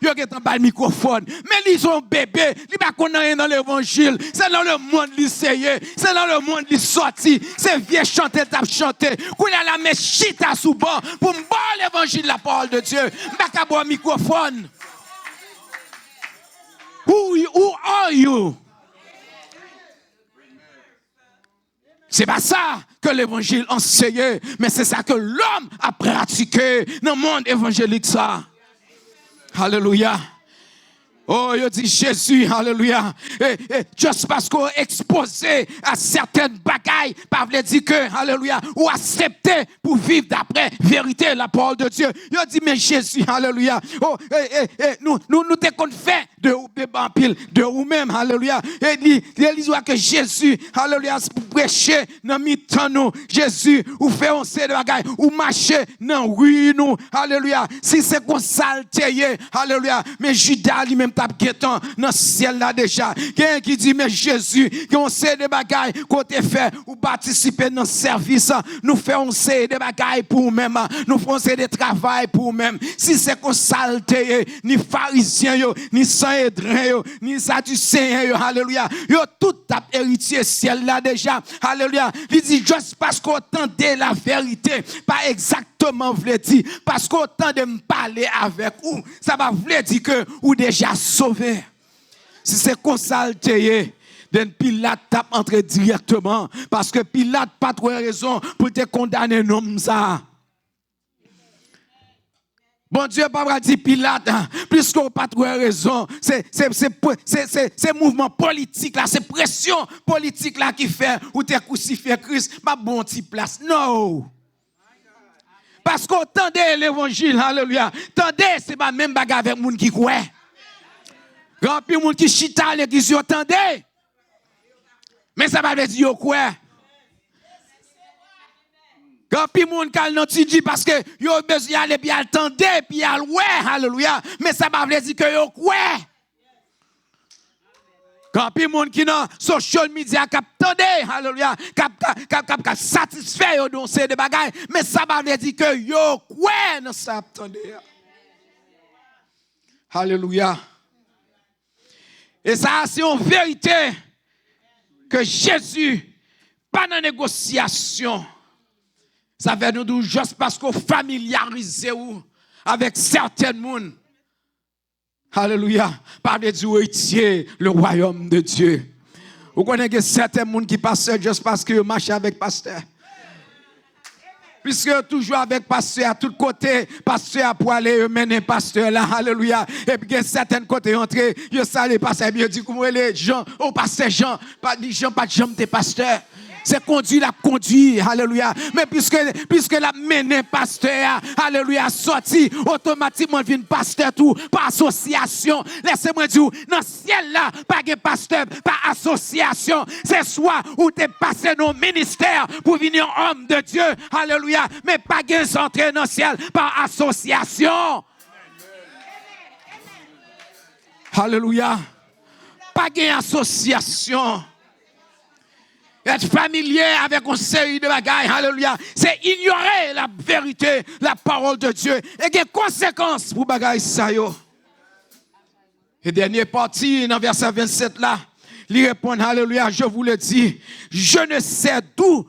B: yo qui est en bas le microphone, mais ils sont bébés, ils pas connaissent dans l'évangile, c'est dans le monde lycéen, c'est dans le monde qui sorti, c'est vieux chanter, t'a chanter, qu'on a la mais chita sous bon pour me boire l'évangile, la parole de Dieu. M'baka boire microphone. Who are you? C'est pas ça que l'évangile enseignait, mais c'est ça que l'homme a pratiqué dans le monde évangélique ça. Alléluia. Oh, il dit Jésus, alléluia. Juste parce qu'on est exposé à certaines bagailles, pas veut dire que, alléluia, ou accepter pour vivre d'après vérité, la parole de Dieu. Il dit, mais Jésus, alléluia. Oh, nous t'es qu'on fait de vous-même, alléluia. Et il voit que Jésus, alléluia, pour prêcher dans mi-temps nous, Jésus, ou fait on sait de bagaille, ou marcher dans oui nous, alléluia. Si c'est qu'on salté, alléluia, mais Judas lui-même tape guettant dans le ciel là déjà. Quelqu'un qui dit, mais Jésus, qu'on sait de bagaille, qu'on te fait, ou participer dans le service, nous faisons sait de bagaille pour nous-mêmes, nous faisons des travail pour nous-mêmes. Si c'est qu'on salté, ni pharisiens, ni Sanhédrin, ni Sadducéens, alléluia, yo tout tape héritier ciel là déjà, alléluia. Il dit, juste parce qu'on entendait la vérité, pas exactement voulait dire, parce qu'on entend de me parler avec vous, ça va vouloir dire que ou déjà sauvé. Si c'est consalté, Pilate tape entrer directement, parce que Pilate pas trop raison pour te condamner non ça. Bon Dieu, pas dit Pilate, puisque vous pas trop raison. C'est mouvement politique là, c'est pression politique là qui fait ou t'es crucifié Christ, pas bon petit place. Non. Parce qu'on tendait l'évangile, alléluia. Tendez, c'est pas même bagarre avec moun qui croit. Grand pile moun qui chita à l'église, yo tendez. Mais ça va dire yo quoi? Quand puis moun kal nan ti di parce que yo besoin aller puis attendre puis al ouais alléluia mais ça va dire que yo quoi quand puis moun qui nan social media k'ap tande alléluia k'ap satisfait yo don c'est de bagaille mais ça va dire que yo quoi nan ça attendre alléluia et ça c'est une vérité que Jésus pas dans négociation. Ça veut nous dire juste parce qu'on familiarise avec certains monde. Alléluia. Par de Dieu héritier le royaume de Dieu. Vous connaissez certains monde qui passent juste parce que marchent avec pasteur. Puisque toujours avec pasteur à tous côtés, pasteur pour aller mener pasteur là, alléluia. Et puis certains côtés entrer, yo salé pasteur, bien dit comment les gens, oh pasteur Jean, pas de Jean, pas de Jean, t'es pasteur. C'est conduit, alléluia. Mais puisque la mené pasteur, alléluia, sorti, automatiquement vient pasteur tout, par association. Laissez-moi dire, dans le ciel là, pas de pasteur, pas association. C'est soit où tu es passé dans le ministère pour venir homme de Dieu, alléluia, mais pas de entrer dans le ciel par association. Alléluia. Pas d'association. Être familier avec une série de bagailles, alléluia, c'est ignorer la vérité, la parole de Dieu. Et des conséquences pour bagailles ça yo. Et dernière partie, dans verset 27 là, il répond, alléluia, je vous le dis, je ne sais d'où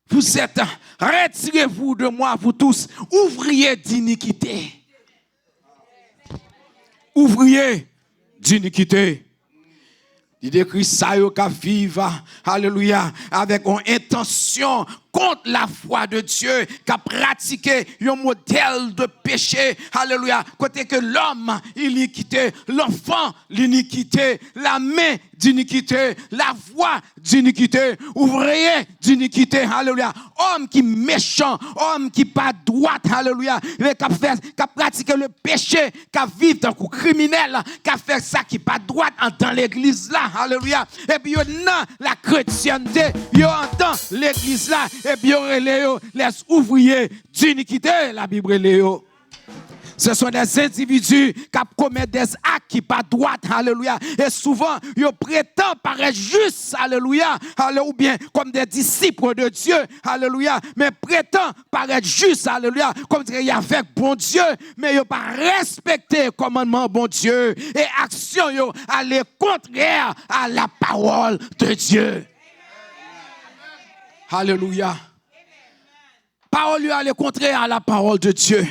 B: vous êtes. Retirez-vous de moi, vous tous, ouvriers d'iniquité. Ouvriers d'iniquité. Il décrit ça yo ka vivre, alléluia, avec une intention contre la foi de Dieu, qui a pratiqué un modèle de péché, alléluia, côté que l'homme, l'iniquité, l'enfant, l'iniquité, la main d'iniquité, la voix d'iniquité, ouvrier d'iniquité, alléluia, homme qui méchant, homme qui pas droit, alléluia, qui a pratiqué le péché, qui a vécu dans le criminel, qui a fait ça qui pas droit dans l'église là, alléluia, et puis dans la chrétienté, yo entend l'église là, et puis les ouvriers d'iniquité, la Bible Léo. Ce sont des individus qui commettent des actes qui pas droits, alléluia. Et souvent, ils prétendent paraître justes, alléluia, ou bien comme des disciples de Dieu, alléluia. Mais prétendent paraître justes, alléluia, comme dire avec bon Dieu, mais ils n'ont pas respecté le commandement bon Dieu. Et action, ils aller contraire à la parole de Dieu. Alléluia. Parole lui aller contraire à la parole de Dieu.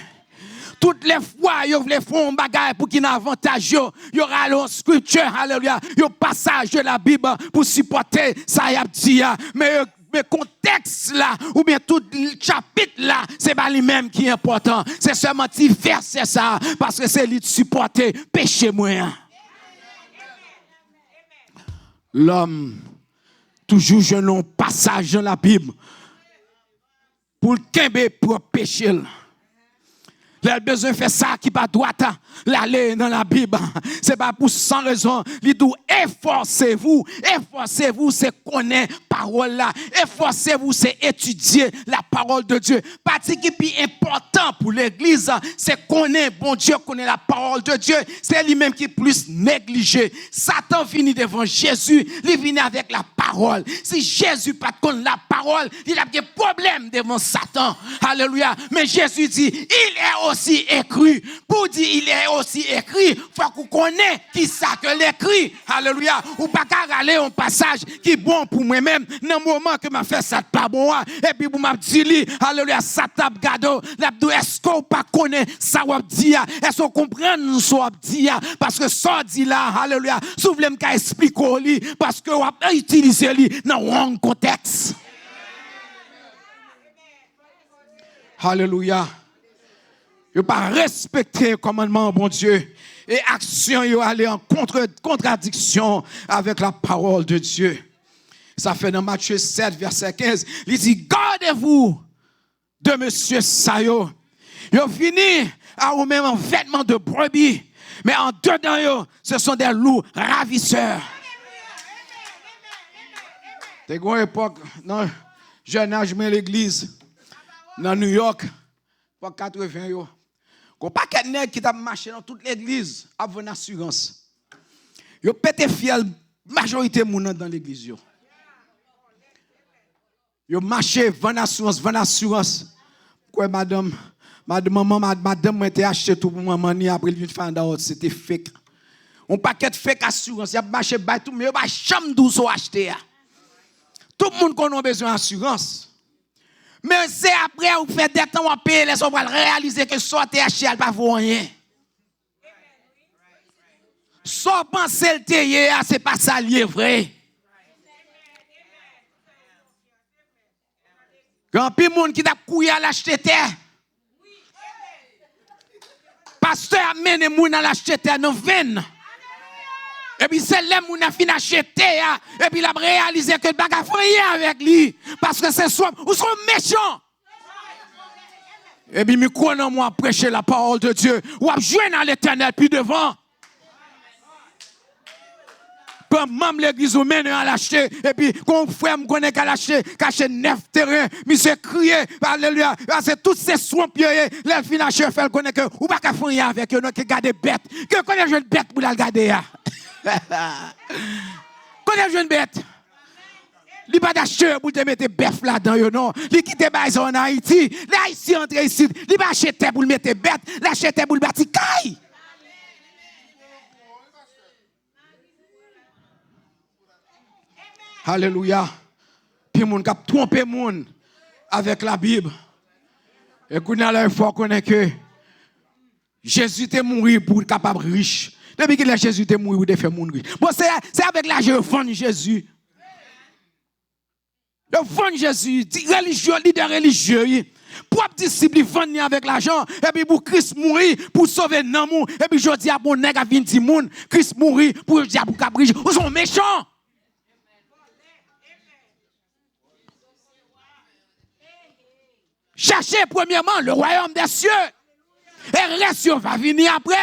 B: Toutes les fois, ils veulent faire un bagage pour qu'il y ait un avantage. Ils aura une scripture, alléluia, un passage de la Bible pour supporter ça y a dit. Mais contexte là, ou bien tout le chapitre là, c'est pas lui-même qui est important. C'est seulement petit verset ça, parce que c'est lui de supporter péché moyen. L'homme, toujours je n'ai passage dans la Bible pour le kembe pour pécher. Il a besoin de faire ça qui pas droit l'aller dans la Bible. C'est pas pour sans raison. Il dit efforcez-vous, c'est connaître parole là. Efforcez-vous, c'est étudier la parole de Dieu. Partie qui est plus important pour l'église, c'est connaître bon Dieu, connaître la parole de Dieu. C'est lui-même qui est plus négligé. Satan finit devant Jésus, il vient avec la parole. Si Jésus pas connaît la parole, il a des problèmes devant Satan. Alléluia. Mais Jésus dit, il est aussi écrit. Pour dire il est aussi écrit, faut qu'on connaisse qui ça que l'écrit. Alléluia. Ou pas qu'à aller un passage qui est bon pour moi-même. Dans le moment que m'a fait ça pas bon. Et puis pour m'a dit alléluia, ça tape gado. Est-ce qu'on pas connaît ça ou dit? Est-ce qu'on comprend ce qu'on dit? Parce que ça dit là, alléluia. Souvent m'ka expliquer parce que on a utilisé lui dans le wrong contexte. Alléluia. Yo pas respecté le commandement, bon Dieu. Et action, yo aller en contradiction avec la parole de Dieu. Ça fait dans Matthieu 7, verset 15. Il dit, gardez-vous de monsieur Sayo. Yo fini à ou même en vêtements de brebis. Mais en dedans, yo, ce sont des loups ravisseurs. T'es une époque, dans jeune âge, mais l'église, dans New York, pour 80 yo. Qu'on pas qu'un nèg qui t'a marché dans toute l'église avant une assurance. Yo pété fiel majorité moun dans l'église yo. Yo marché vend assurance. Quoi madame moi t'ai acheté tout pour maman ni après il find out c'était fake. On paquet fake assurance, y a marché bail tout mais pas chambre douce acheter. Tout le monde connaît besoin d'assurance. Mais c'est après vous faites des temps à payer les on va réaliser que soit THC elle pas vaut rien. Soit penser le théier c'est pas ça lié vrai. Quand puis monde qui t'a couillé à l'acheter terre. Pasteur amène moun à l'acheter terre dans veine. Et puis c'est là moun a fini acheter et puis il a réalisé que baga rien avec lui parce que c'est soit ou sont méchants. Et puis me connais moi prêcher la parole de Dieu ou à jouer dans l'Éternel puis devant. Quand même l'église ou mène à l'acheter et puis quand frère me connaît qu'à l'acheter cacher 9 terrains monsieur crier alléluia c'est toutes ces soins pieds là fin acheter fait connaît que ou pas qu'à faire avec eux non que garder bête que connaît jeune bête pour la garder là. Connais jeune bête. Li pas d'acheter pour te mettre bœuf là-dedans yo non. Li quitte baïs en Haïti, là ici entre ici, li pas acheter pour mettre bête, l'acheter pour le bâti caille. Alléluia. Puis moun k'ap tromper moun avec la Bible. Et qu'on a là il faut connaître que Jésus est mort pour être capable riche. Depuis que Jésus est mort, il a fait mourir. Bon, c'est avec l'argent que je Jésus. Le vend Jésus, religieux, leader religieux, propre disciple, vend avec l'argent, et puis pour Christ mourir, pour sauver l'amour, et puis je dis à mon nègre à 20 moun, Christ mourir, pour dire pour caprice, ils sont méchants. Cherchez premièrement le royaume des cieux. Et reste va venir après.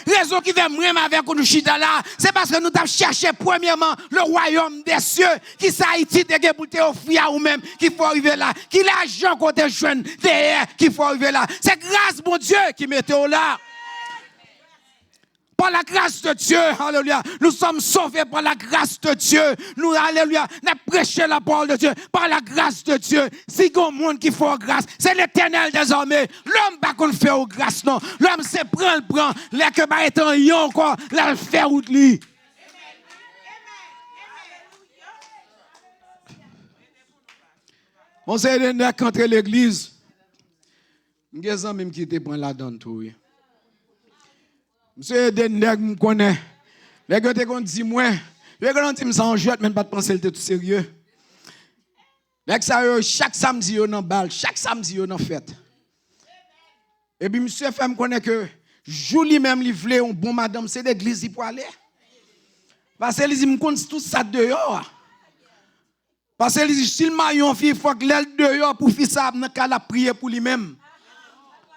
B: Raison qui veut même avec nous chita là, c'est parce que nous avons cherché premièrement le royaume des cieux qui s'Haïti de pour te offrir à vous-même qu'il faut arriver là. Qui l'argent côté jeune derrière qu'il faut arriver là. C'est grâce mon Dieu qui mette là. Par la grâce de Dieu, alléluia, nous sommes sauvés par la grâce de Dieu. Nous, alléluia, nous prêchons la parole de Dieu par la grâce de Dieu. Si il y a un monde qui fait grâce, c'est l'Éternel désormais. L'homme pas qu'on fait grâce, non. L'homme c'est prend, les que bah étant yon encore, là le fait ou de lui. On s'est donné contre l'église. Nous avons même qui te prend la donne tout. Monsieur Deneg me connaît. Les gars te dit moi, les gars dit me ça en jeu même pas de penser le tout sérieux. Les ça chaque samedi yo dans balle, chaque samedi yo dans fête. Et puis monsieur fait me connaît que jour lui même li vle un bon madame c'est l'église pour aller. Parce que il me compte tout ça dehors. Parce que s'il maillon fille faut que l'aile dehors pour faire ça dans cas la prier pour lui-même.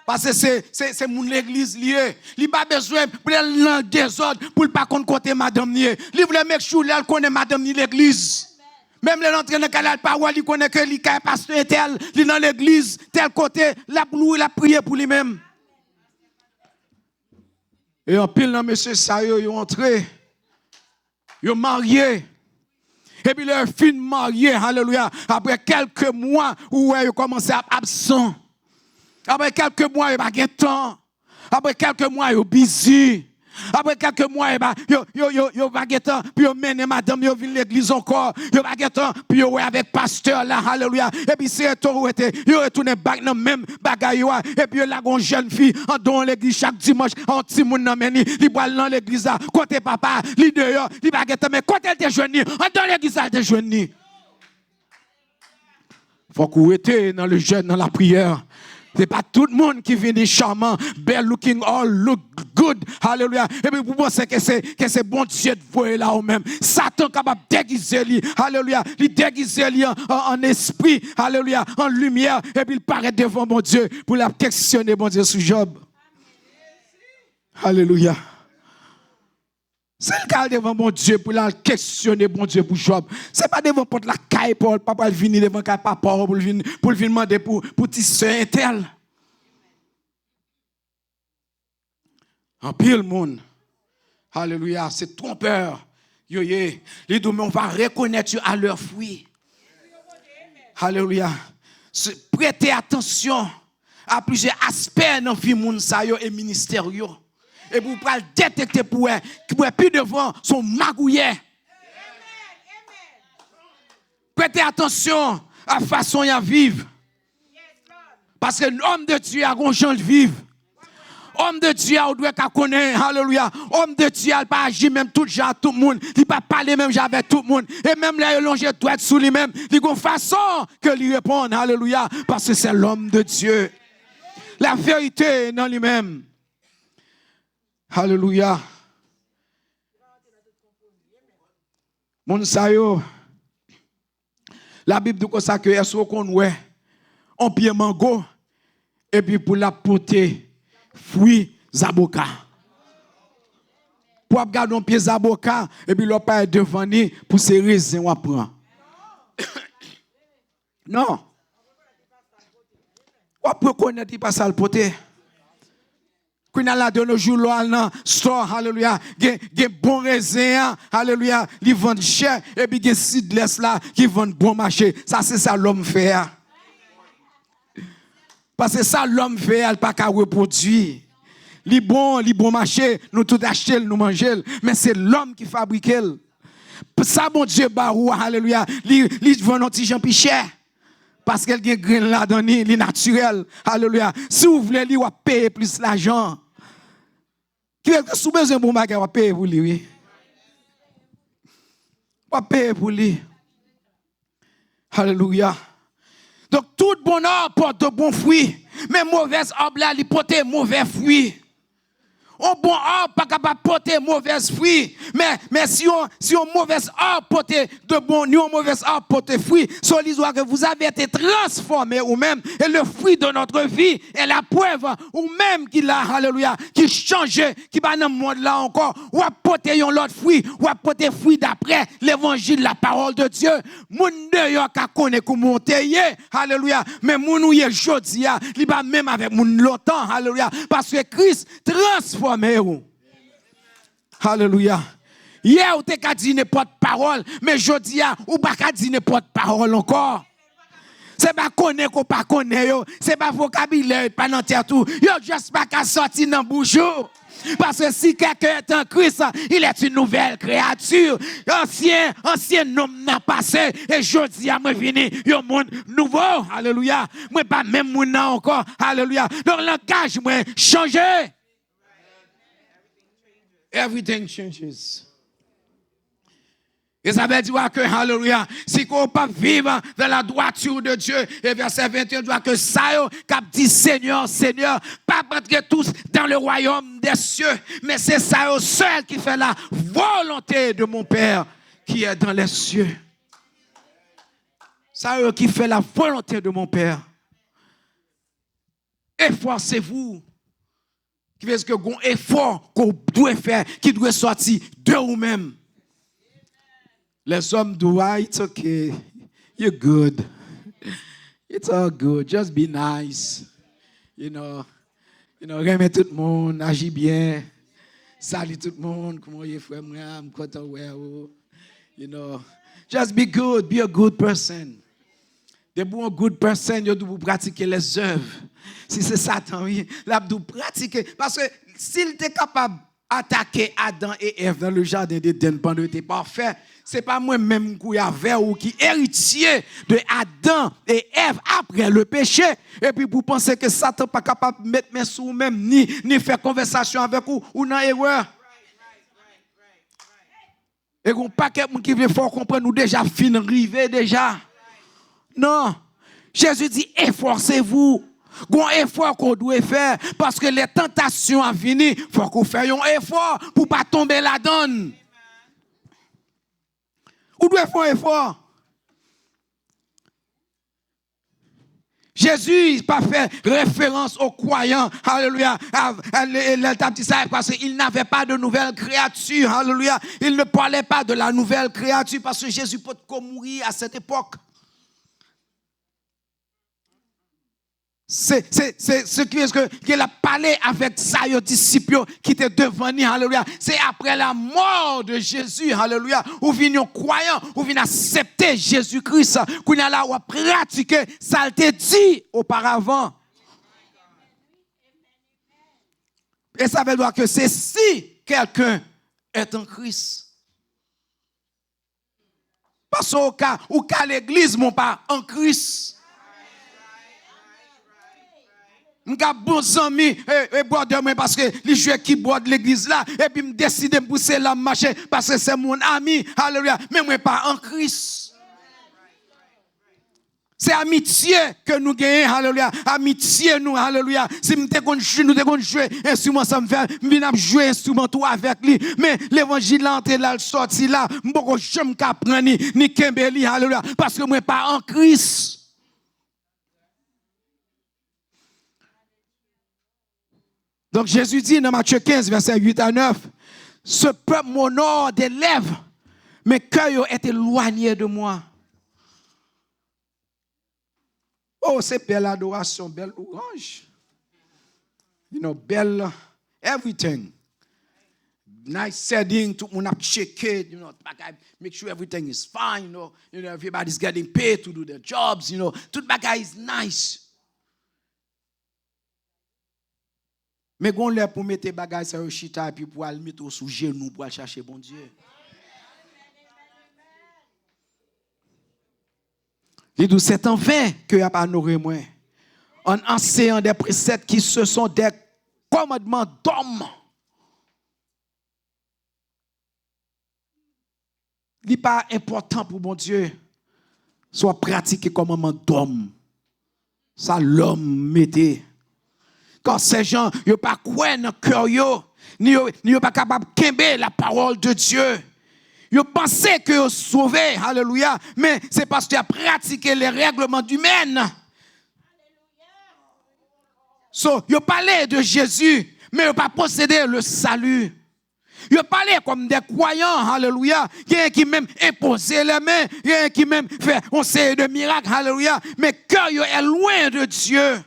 B: Parce que c'est mon église lié. Il n'a pas besoin de désordre pour ne pas côté madame lié. Il veut mettre chou, il connaît madame ni l'église. Même les entrées dans la parole, il connaît que il est pasteur tel, il est dans l'église, tel côté, la pour il a prié pour lui-même. Et en pile dans monsieur Sayo, ils ont entré. Ils ont marié. Et puis leur fin marié, alléluia, après quelques mois où ils ont commencé à être absents. Après quelques mois, il n'y a pas de temps. Après quelques mois, il est busy. Après quelques mois, il n'y a pas de temps. Puis il mène madame, il vient à l'église encore. Il n'y a pas de temps. Puis il est avec pasteur là, alléluia. Et puis c'est tout, il retourne back dans le même bagaille. Et puis il y a une jeune fille en dans l'église chaque dimanche. En petit monde dans il va dans l'église là. Côté papa, il dehors, il va de temps. Mais quand elle est jeune, en dans l'église, elle est jeune. Il faut qu'on était dans le jeûne, dans la prière. C'est pas tout le monde qui vient charmant, belle looking, all look good. Alléluia. Et puis vous pensez que c'est bon Dieu de voir là ou même. Satan capable de déguiser lui. Alléluia. Il déguise lui en esprit. Alléluia. En lumière. Et puis il paraît devant mon Dieu pour la questionner mon Dieu sur Job. Alléluia. C'est le cas devant mon Dieu pour la questionner mon Dieu pour Job. C'est pas devant porte la caille pour papa venir devant caille papa pour venir demander pour petit soeur tel. En pile monde. Alléluia, c'est trompeur. Yo yé, les deux on va reconnaître à leur fruit. Alléluia. Prêtez attention à plusieurs aspects dans vie moun sa yo et ministère yo. Et vous pouvez détecter pour plus devant son magouillet. Prêtez attention à la façon de vivre. Parce que l'homme de Dieu a un genre de vivre. Homme de Dieu, on doit connaître, alléluia. Homme de Dieu, il ne pas agir même tout genre, tout le monde. Il ne pas parler même avec tout le monde. Et même là, il longe doit être sous lui-même. Il y a une façon que lui répondre, alléluia. Parce que c'est l'homme de Dieu. La vérité est dans lui-même. Alléluia. Mon sayo. La Bible dit ça que est-ce qu'on ouais on pied mango et puis pour la porter fruit zaboka. Pour garder un pied zaboka et puis l'on pas devant ni pour ces raisins on prend. Non. On peut connaître pas ça le porter. Quand on a de nos jours là store alléluia, gen bon raisin alléluia, ils vendent cher et puis gen seedless là qui vendent bon marché. Ça c'est ça l'homme fait. Parce que ça l'homme fait, elle pas qu'à reproduire. Li bon marché, nous tout acheter, nous manger, mais c'est l'homme qui fabrique. Ça bon Dieu barou alléluia, li vend un petit Jean cher. Parce qu'elle a grain là dans li naturel. Alléluia. Si vous voulez li, vous payer plus l'argent. Qui est sous besoin bon bagage, vous payer pour lui, oui. Vous payer pour lui. Alléluia. Donc tout bon arbre porte de bons fruits, mais mauvaise arbre là, il porte mauvais fruits. Un bon arbre pas capable de porter mauvais fruits, mais si on mauvais arbre porte de bons, ni un mauvais arbre porte fruits, c'est l'histoire que vous avez été transformé ou même et le fruit de notre vie est la preuve ou même qu'il a alléluia, qui change, qui va dans le monde là encore, ou a porter un autre fruit, ou a porter fruit d'après l'évangile, la parole de Dieu. Moun de yo ka connaît comment monter, alléluia, mais moun ou ye jodi a, li ba même avec moun longtemps, alléluia, parce que Christ transforme. Alléluia. Hier, ou t'es qu'à dire n'importe parole, mais jeudi, ou pas qu'à dire n'importe parole encore. C'est pas connaître ou pas connaître, c'est pas vocabulaire, pas dans tout. Yo, juste pas qu'à sortir dans bouche. Parce que si quelqu'un est en Christ, il est une nouvelle créature. Ancien homme n'a passé. Et jeudi, moi venu, un monde nouveau. Alléluia. Moi pas même monde encore. Alléluia. Donc langage, moi changé. Everything changes. Et ça veut dire que, alléluia, si on ne peut pas vivre dans la droiture de Dieu, et verset 21 dit que ça, cap dit Seigneur, Seigneur, pas rentrer tous dans le royaume des cieux, mais c'est ça seul qui fait la volonté de mon Père qui est dans les cieux. Ça qui fait la volonté de mon Père. Efforcez-vous. Qui veut dire que un effort qu'on doit faire, qui doit sortir de vous-même. Les hommes doivent, it's okay, you're good. It's all good, just be nice. You know, remettre tout le monde, agir bien, salut tout le monde, comment you frère, I'm content where you know, just be good, be a good person. De bon good person, vous devez pratiquer les œuvres. Si c'est Satan, oui, là, vous devez pratiquer. Parce que s'il était capable d'attaquer Adam et Ève dans le jardin d'Éden pendant qu'il était parfait, ce n'est pas moi-même qui avait ou qui héritier de Adam et Ève après le péché. Et puis vous pensez que Satan n'est pas capable de mettre mes sous vous-même, ni faire conversation avec vous ou dans l'erreur. Et qu'on pas quelqu'un qui veut faire comprendre nous déjà fin arrivé déjà. Non. Jésus dit efforcez-vous. Un effort qu'on doit faire parce que les tentations à venir, il faut qu'on fasse un effort pour ne pas tomber là-dedans. Vous devez faire un effort. Jésus n'a pas fait référence aux croyants, alléluia, parce qu'il n'avait pas de nouvelle créature, alléluia. Il ne parlait pas de la nouvelle créature parce que Jésus peut mourir à cette époque. C'est ce qu'il a parlé avec ses disciples qui étaient devant lui, alléluia. C'est après la mort de Jésus, alléluia, où viennent croyants, où viennent accepter Jésus-Christ, qu'on a là où pratiquer ça a été dit auparavant. Et ça veut dire que c'est si quelqu'un est en Christ. Parce qu'au cas où l'église n'est pas en Christ. M'ka bon ami et boire de moi parce que les joueurs qui boivent de l'église là et puis me décider de pousser la marcher parce que c'est mon ami, alléluia, mais moi pas en Christ. C'est amitié que nous gagnons, alléluia, amitié nous, alléluia. Si nous devons jouer instrument ça me fait venir jouer instrument tout avec lui, mais l'évangile là entré là sorti là, m'boko jamais prendre ni kembeli, alléluia, parce que moi pas en Christ. Donc Jésus dit dans Matthieu 15, verset 8 à 9, ce peuple m'honore des lèvres, mais cœur est éloigné de moi. Oh, c'est belle adoration, belle louange. You know, belle everything. Nice setting, tout le monde a checké, you know, make sure everything is fine, you know, everybody's getting paid to do their jobs, you know, tout bagay is nice. Mais qu'on l'a pour mettre bagay sur chita et puis pour aller mettre sous genou pour aller chercher bon Dieu. Il dit c'est en vain que y a pas honoré moi. En enseignant des préceptes qui ce sont des commandements d'hommes. Il n'est pas important pour bon Dieu soit pratiqué comme commandement d'homme. Ça l'homme mettait. Quand ces gens ne pas croire dans le cœur, ni pas capable de kembe la parole de Dieu. Ils pensaient que ils sauvés, alléluia, mais c'est parce qu'ils ont pratiqué les règlements humains. So, ils parlaient de Jésus, mais ils n'ont pas possédé le salut. Ils parlaient comme des croyants, alléluia, qui même imposaient les mains, qui même fait on sait de miracles, alléluia, mais cœur est loin de Dieu.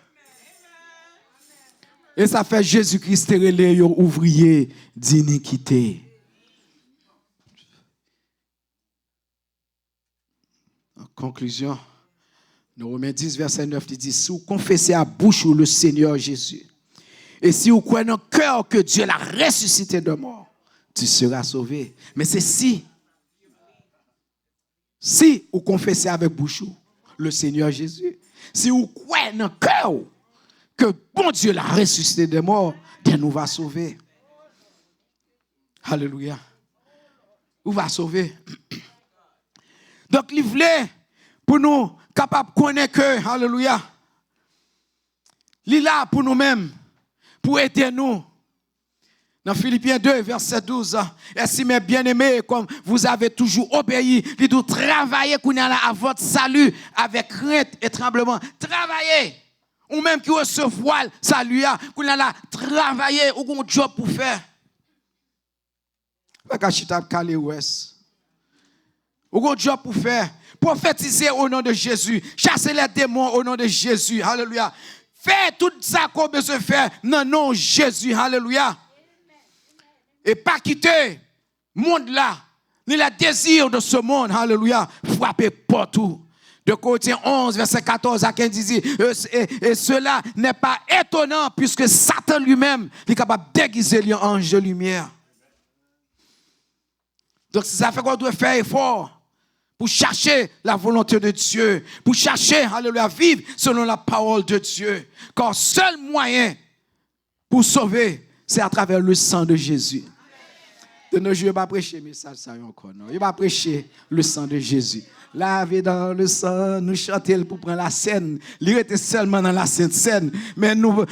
B: Et ça fait Jésus-Christ relé ouvrier d'iniquité. En conclusion, dans Romains 10, verset 9, il dit, si vous confessez à bouche le Seigneur Jésus, et si vous croyez dans le cœur que Dieu l'a ressuscité de mort, tu seras sauvé. Mais c'est si vous confessez avec bouche le Seigneur Jésus, si vous croyez dans le cœur que bon Dieu l'a ressuscité des morts, Dieu nous va sauver. Alléluia. Nous va sauver. Donc, il voulait pour nous capables de connaître que, alléluia, il est là pour nous-mêmes, pour aider nous. Dans Philippiens 2, verset 12, et si mes bien-aimés, comme vous avez toujours obéi, il doit travailler à votre salut avec crainte et tremblement. Travailler. Ou même qui recevoir salut, qu'on a là travailler ou un job pour faire. Ou un job pour faire. Prophétiser au nom de Jésus. Chasser les démons au nom de Jésus. Alléluia. Faire tout ça qu'on a besoin de faire dans le nom de Jésus. Alléluia. Et pas quitter le monde là, ni le désir de ce monde. Alléluia. Frapper partout. De Corinthiens 11, verset 14 à 15, dit, et cela n'est pas étonnant puisque Satan lui-même est capable de déguiser les anges de lumière. Donc, ça fait qu'on doit faire effort pour chercher la volonté de Dieu, pour chercher, alléluia, vivre selon la parole de Dieu. Car seul moyen pour sauver, c'est à travers le sang de Jésus. De nos jours, il va prêcher le message ça encore. Non. Il va prêcher le sang de Jésus. Lavé dans le sang, nous chantons pour prendre la scène. Il était seulement dans la sainte scène. Mais nous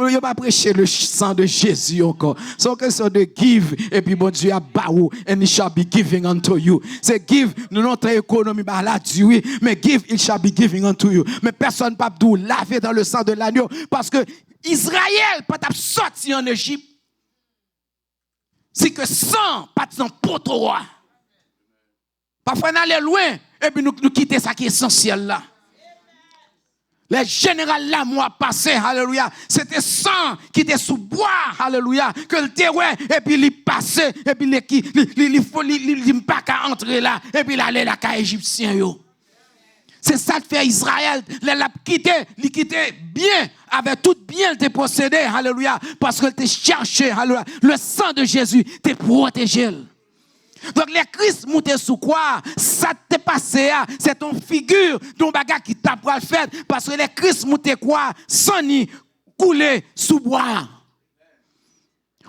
B: il va prêcher le sang de Jésus encore. C'est une question de give. Et puis, bon Dieu a baou. And it shall be giving unto you. C'est give, nous notre économie, bah là, Dieu, oui. Mais give, it shall be giving unto you. Mais personne ne peut pas laver dans le sang de l'agneau. Parce que Israël peut pas sortir en Égypte. C'est que sang, pas de sang pour toi. Parfois, on allait loin, et puis nous quitter ça qui est essentiel là. Les générales là, mois passé, alléluia, c'était sang qui était sous bois, alléluia, que le terrain, et puis il passait, et puis il pas qu'à entrer là, et puis il allait là, qu'à Égyptien, yo. C'est ça que fait Israël. Il quittait bien, avec tout bien, il possédé, alléluia, parce qu'il t'a cherché, alléluia. Le sang de Jésus t'a protégé. Donc, les Christ monté sous quoi? Ça t'est passé, c'est ton figure, ton bagage qui t'a pas fait, parce que les Christ monté quoi? Sans ni couler sous bois.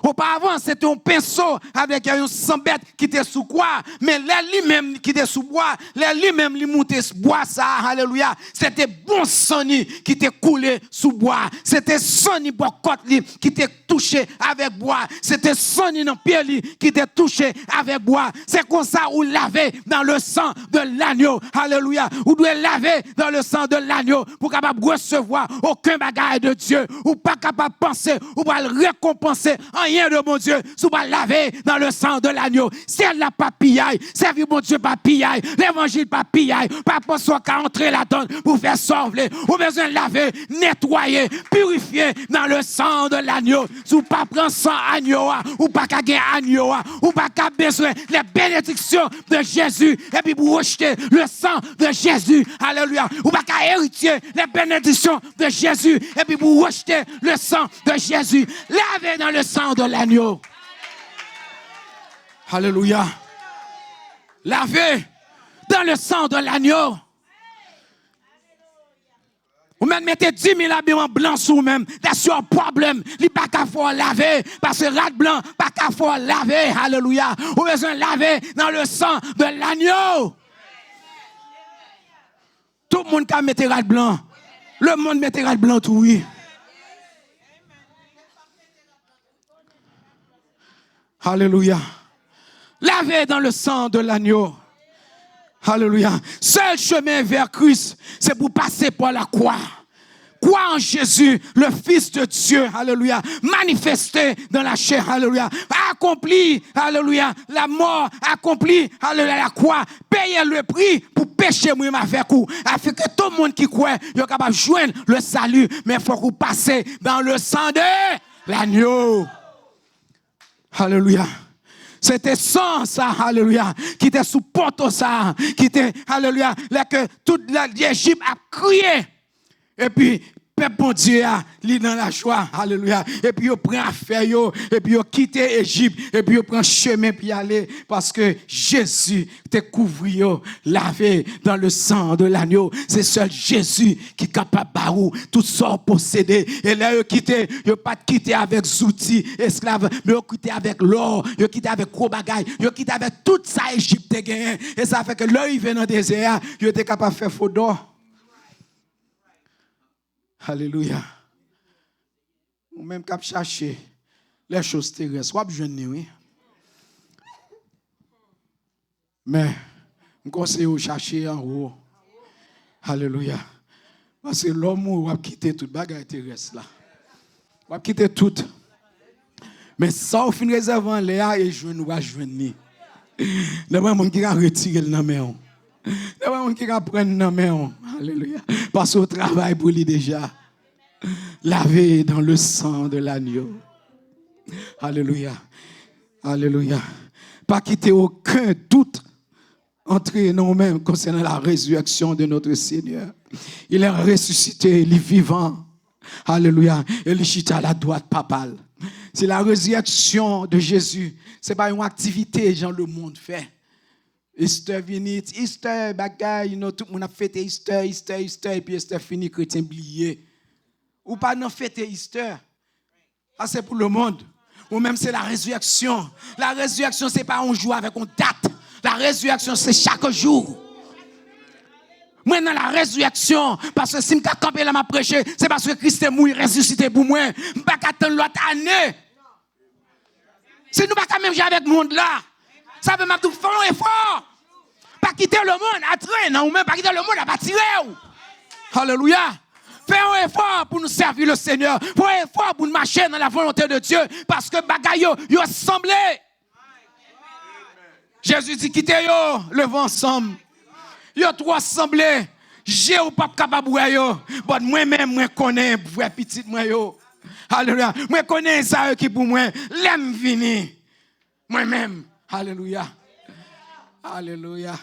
B: Auparavant, c'était un pinceau avec un sang bête qui était sous quoi? Mais les lui-même qui était sous bois, les lui-même qui montaient sous bois, ça, alléluia. C'était bon sang qui était coulé sous bois. C'était sang qui était touché avec bois. C'était sang dans pied qui était touché avec bois. C'est comme ça où laver dans le sang de l'agneau. Alléluia. Vous devez laver dans le sang de l'agneau pour capable recevoir aucun bagage de Dieu. Ou pas capable de penser, ou pas le récompenser. Rien de mon Dieu, sous va laver dans le sang de l'agneau. C'est la papillaille, servir mon Dieu papillaille, l'évangile papillaille, pas penser qu'à entrer là-dedans pour faire sortir. Ou besoin de laver, nettoyer, purifier dans le sang de l'agneau. Sous pas prendre sang agneau, ou pas qu'à gagner agneau, ou pas qu'à besoin les bénédictions de Jésus, et puis pour rejeter le sang de Jésus. Alléluia. Ou pas qu'à hériter les bénédictions de Jésus, et puis pour rejeter le sang de Jésus. Laver dans le sang de l'agneau. Alléluia. Lavé dans le sang de l'agneau. Ou même mettez 10 000 habits blancs sur vous-même. C'est un problème. Il n'y a pas qu'à faire laver. Parce que rat blanc, pas qu'à faire laver. Alléluia. Ou besoin de laver dans le sang de l'agneau. Tout le monde qui mette rat blanc. Le monde mette rat blanc tout, oui. Alléluia. Lavé dans le sang de l'agneau. Alléluia. Seul chemin vers Christ, c'est pour passer par la croix. Croix en Jésus, le Fils de Dieu. Alléluia. Manifesté dans la chair. Alléluia. Accompli. Alléluia. La mort. Accompli. Alléluia. La croix. Payer le prix pour pécher moi avec vous. Afin que tout le monde qui croit, il est capable de joindre le salut. Mais il faut que vous passez dans le sang de l'agneau. Alléluia. C'était sang, ça, alléluia, qui était sous porte, ça, qui était, alléluia, là que toute l'Égypte a crié. Et puis, peuple bon Dieu, il est dans la joie, alléluia. Et puis, il prend affaire, et puis, il quitte l'Égypte, et puis, il prend chemin pour y aller, parce que Jésus te couvre, lavé dans le sang de l'agneau. C'est seul Jésus qui est capable de barou, tout ça possédé. Et là, il quitte, il pas quitté avec outils esclaves, mais il quitté avec l'or, il quitté avec gros bagailles, il quitté avec tout ça Égypte gagné. Et ça fait que là, il vient dans le désert, il était capable de faire faux d'or. Alléluia. Ou même cap chercher les choses terrestres. Soit jeune, oui. Mais, je conseille de chercher en haut. Alléluia. Parce que l'homme va quitter toute bagaille terrestre là. Va quitter tout. Mais ça, au fin réservant Léa et jeune va joindre. D'abord, mon qui va retirer le nom. D'abord, mon qui va prendre le nom. Alléluia. Parce au travail pour lui déjà. Lavé dans le sang de l'agneau. Alléluia. Alléluia. Pas quitter aucun doute entre nous-mêmes concernant la résurrection de notre Seigneur. Il est ressuscité, il est vivant. Alléluia. Et il est à la droite papale. C'est la résurrection de Jésus. Ce n'est pas une activité que le monde fait. Easter vini, Easter bagaille, tout le monde a fêté Easter, et puis Easter fini, chrétien oublié. Ou pas non fêter Easter. Ça c'est pour le monde. Ou même c'est la résurrection. La résurrection, ce n'est pas un jour avec une date. La résurrection, c'est chaque jour. Moi, dans la résurrection, parce que si je suis campé là, je prêcher, c'est parce que Christ est mort, ressuscité pour moi. Je ne peux pas attendre l'autre année. Si nous ne pouvons pas même jouer avec le monde là, ça veut dire faire un effort. Pas quitter le monde à traîner, ou même pas quitter le monde à bâtir. Alléluia. Faire un effort pour nous servir le Seigneur. Faire un effort pour nous marcher dans la volonté de Dieu. Parce que bagaille yo assemblé. Jésus dit quittez yo, levons ensemble. Yo trois assemblés. J'ai ou pas capable de yo. Bon moi-même moi connais vrai petit moi yo. Alléluia. Moi connais ça qui pour moi l'aime venir. Moi-même. Alléluia. Alléluia.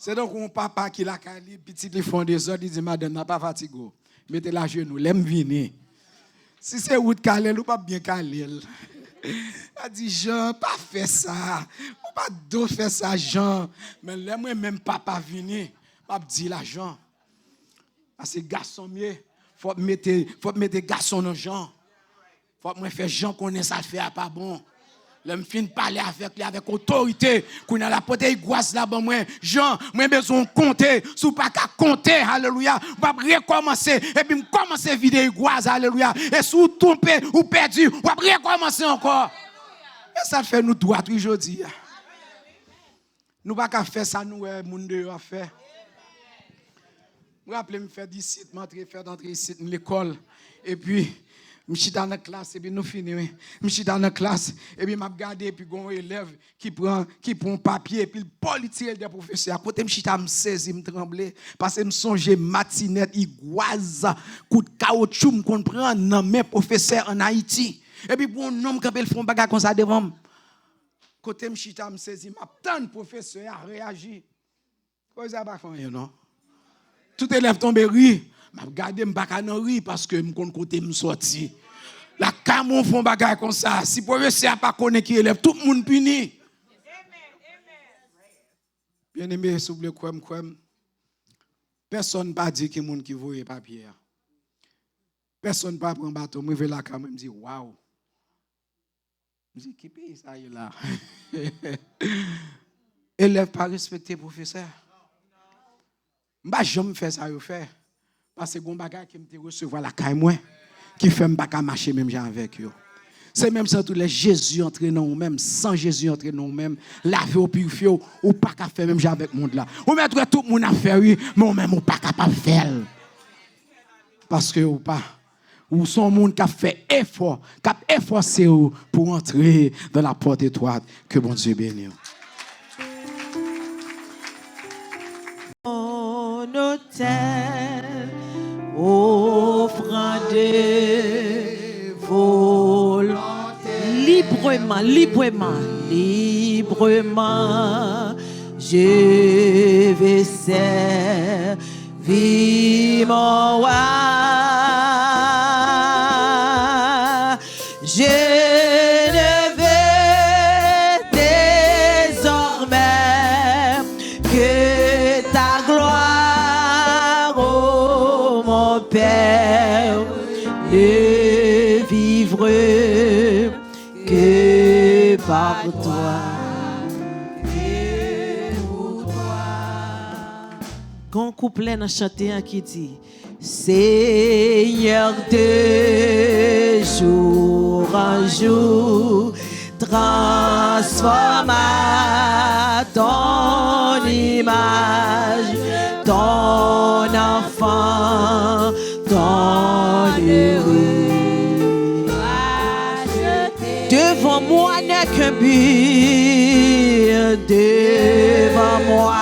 B: C'est donc mon papa qui l'a calé, petit les font des ordres, il dit madame n'a pas fatigué. Mettez la genou, l'aime venir. Si c'est où de caler, ou pas bien caler. Il dit Jean, pas faire ça. Ou pas d'eau faire ça Jean. Mais là moi même papa venir, m'a dit la Jean. Parce que garçon mieux, faut mettre garçon dans Jean. Faut moi faire Jean connaît ça faire pas bon. L'homme fin parler avec lui avec autorité qu'on a la porte iguasse là-bas moi Jean moi besoin compter sous pas qu'à compter alléluia va recommencer et puis commencer vider iguasse alléluia et sous tombé ou perdu on va recommencer encore et ça fait nous droit aujourd'hui nous pas qu'à faire ça nous monde de faire me rappeler me faire d'ici m'entrer faire d'entrer ici dans l'école et puis je suis dans la classe et puis nous finissons. Je suis dans la classe et puis je regarde et puis un élève qui prend un papier et puis le politique des professeurs. À côté, je suis saisi, je tremble parce que je songe matinette, iguaze, coup de caoutchouc qu'on prend dans mes professeurs en Haïti. Et puis pour un homme qui fait un bagage comme ça devant. Côté, je suis saisi, tant de professeurs a réagi. Quoi ça pas fait non? Tout élève tombe rire. Je regarde me pas dans rire parce que me côté me sorti. La camon font bagarre comme ça. Si professeur pas connaît qui élève, tout le monde puni. Bien aimé, s'il vous plaît, personne pas dit que monde qui voyait papier. Personne pas prend bateau, me la caméra, me dit waouh. Me dit qui paye ça là. Élève pas respecter professeur. M'ba jamais faire ça yo faire. Parce que gon bagay qui me recevoir la caille moi qui fait m'pa marcher même avec yo. C'est même sans tous les Jésus entrer dans nous même sans Jésus entrer dans nous même laver au purifier ou pas qu'à faire même avec monde là. Ou mettre tout monde à faire oui, mais même ou pas capable faire. Parce que ou pas ou son monde qui a fait effort, qui a efforcé pour entrer dans la porte étroite que bon Dieu bénisse.
A: Autel, offrande volonté. Librement, je vais servir mon roi. Je ne veux désormais que ta gloire, oh mon Père, ne vivre que par toi. Quand couplet dans chanter qui dit Seigneur de jour en jour, transforme à ton image, ton enfant, ton heureux. Devant moi n'est qu'un but, devant moi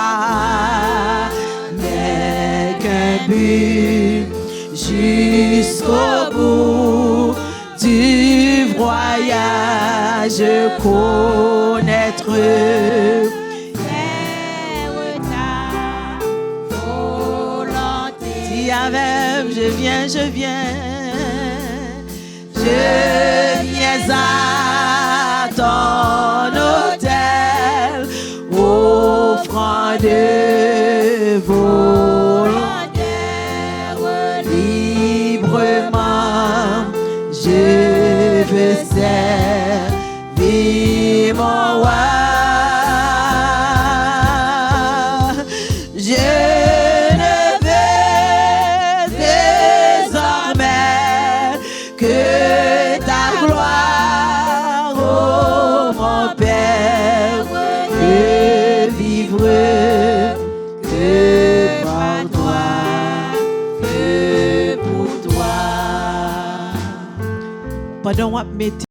A: n'est qu'un but, jusqu'au bout du voyage connaître ta volonté. Dis avec, je viens à ton autel, offrande volontaire, librement, je veux servir. vivre que par toi, que pour toi. Pendant qu'on met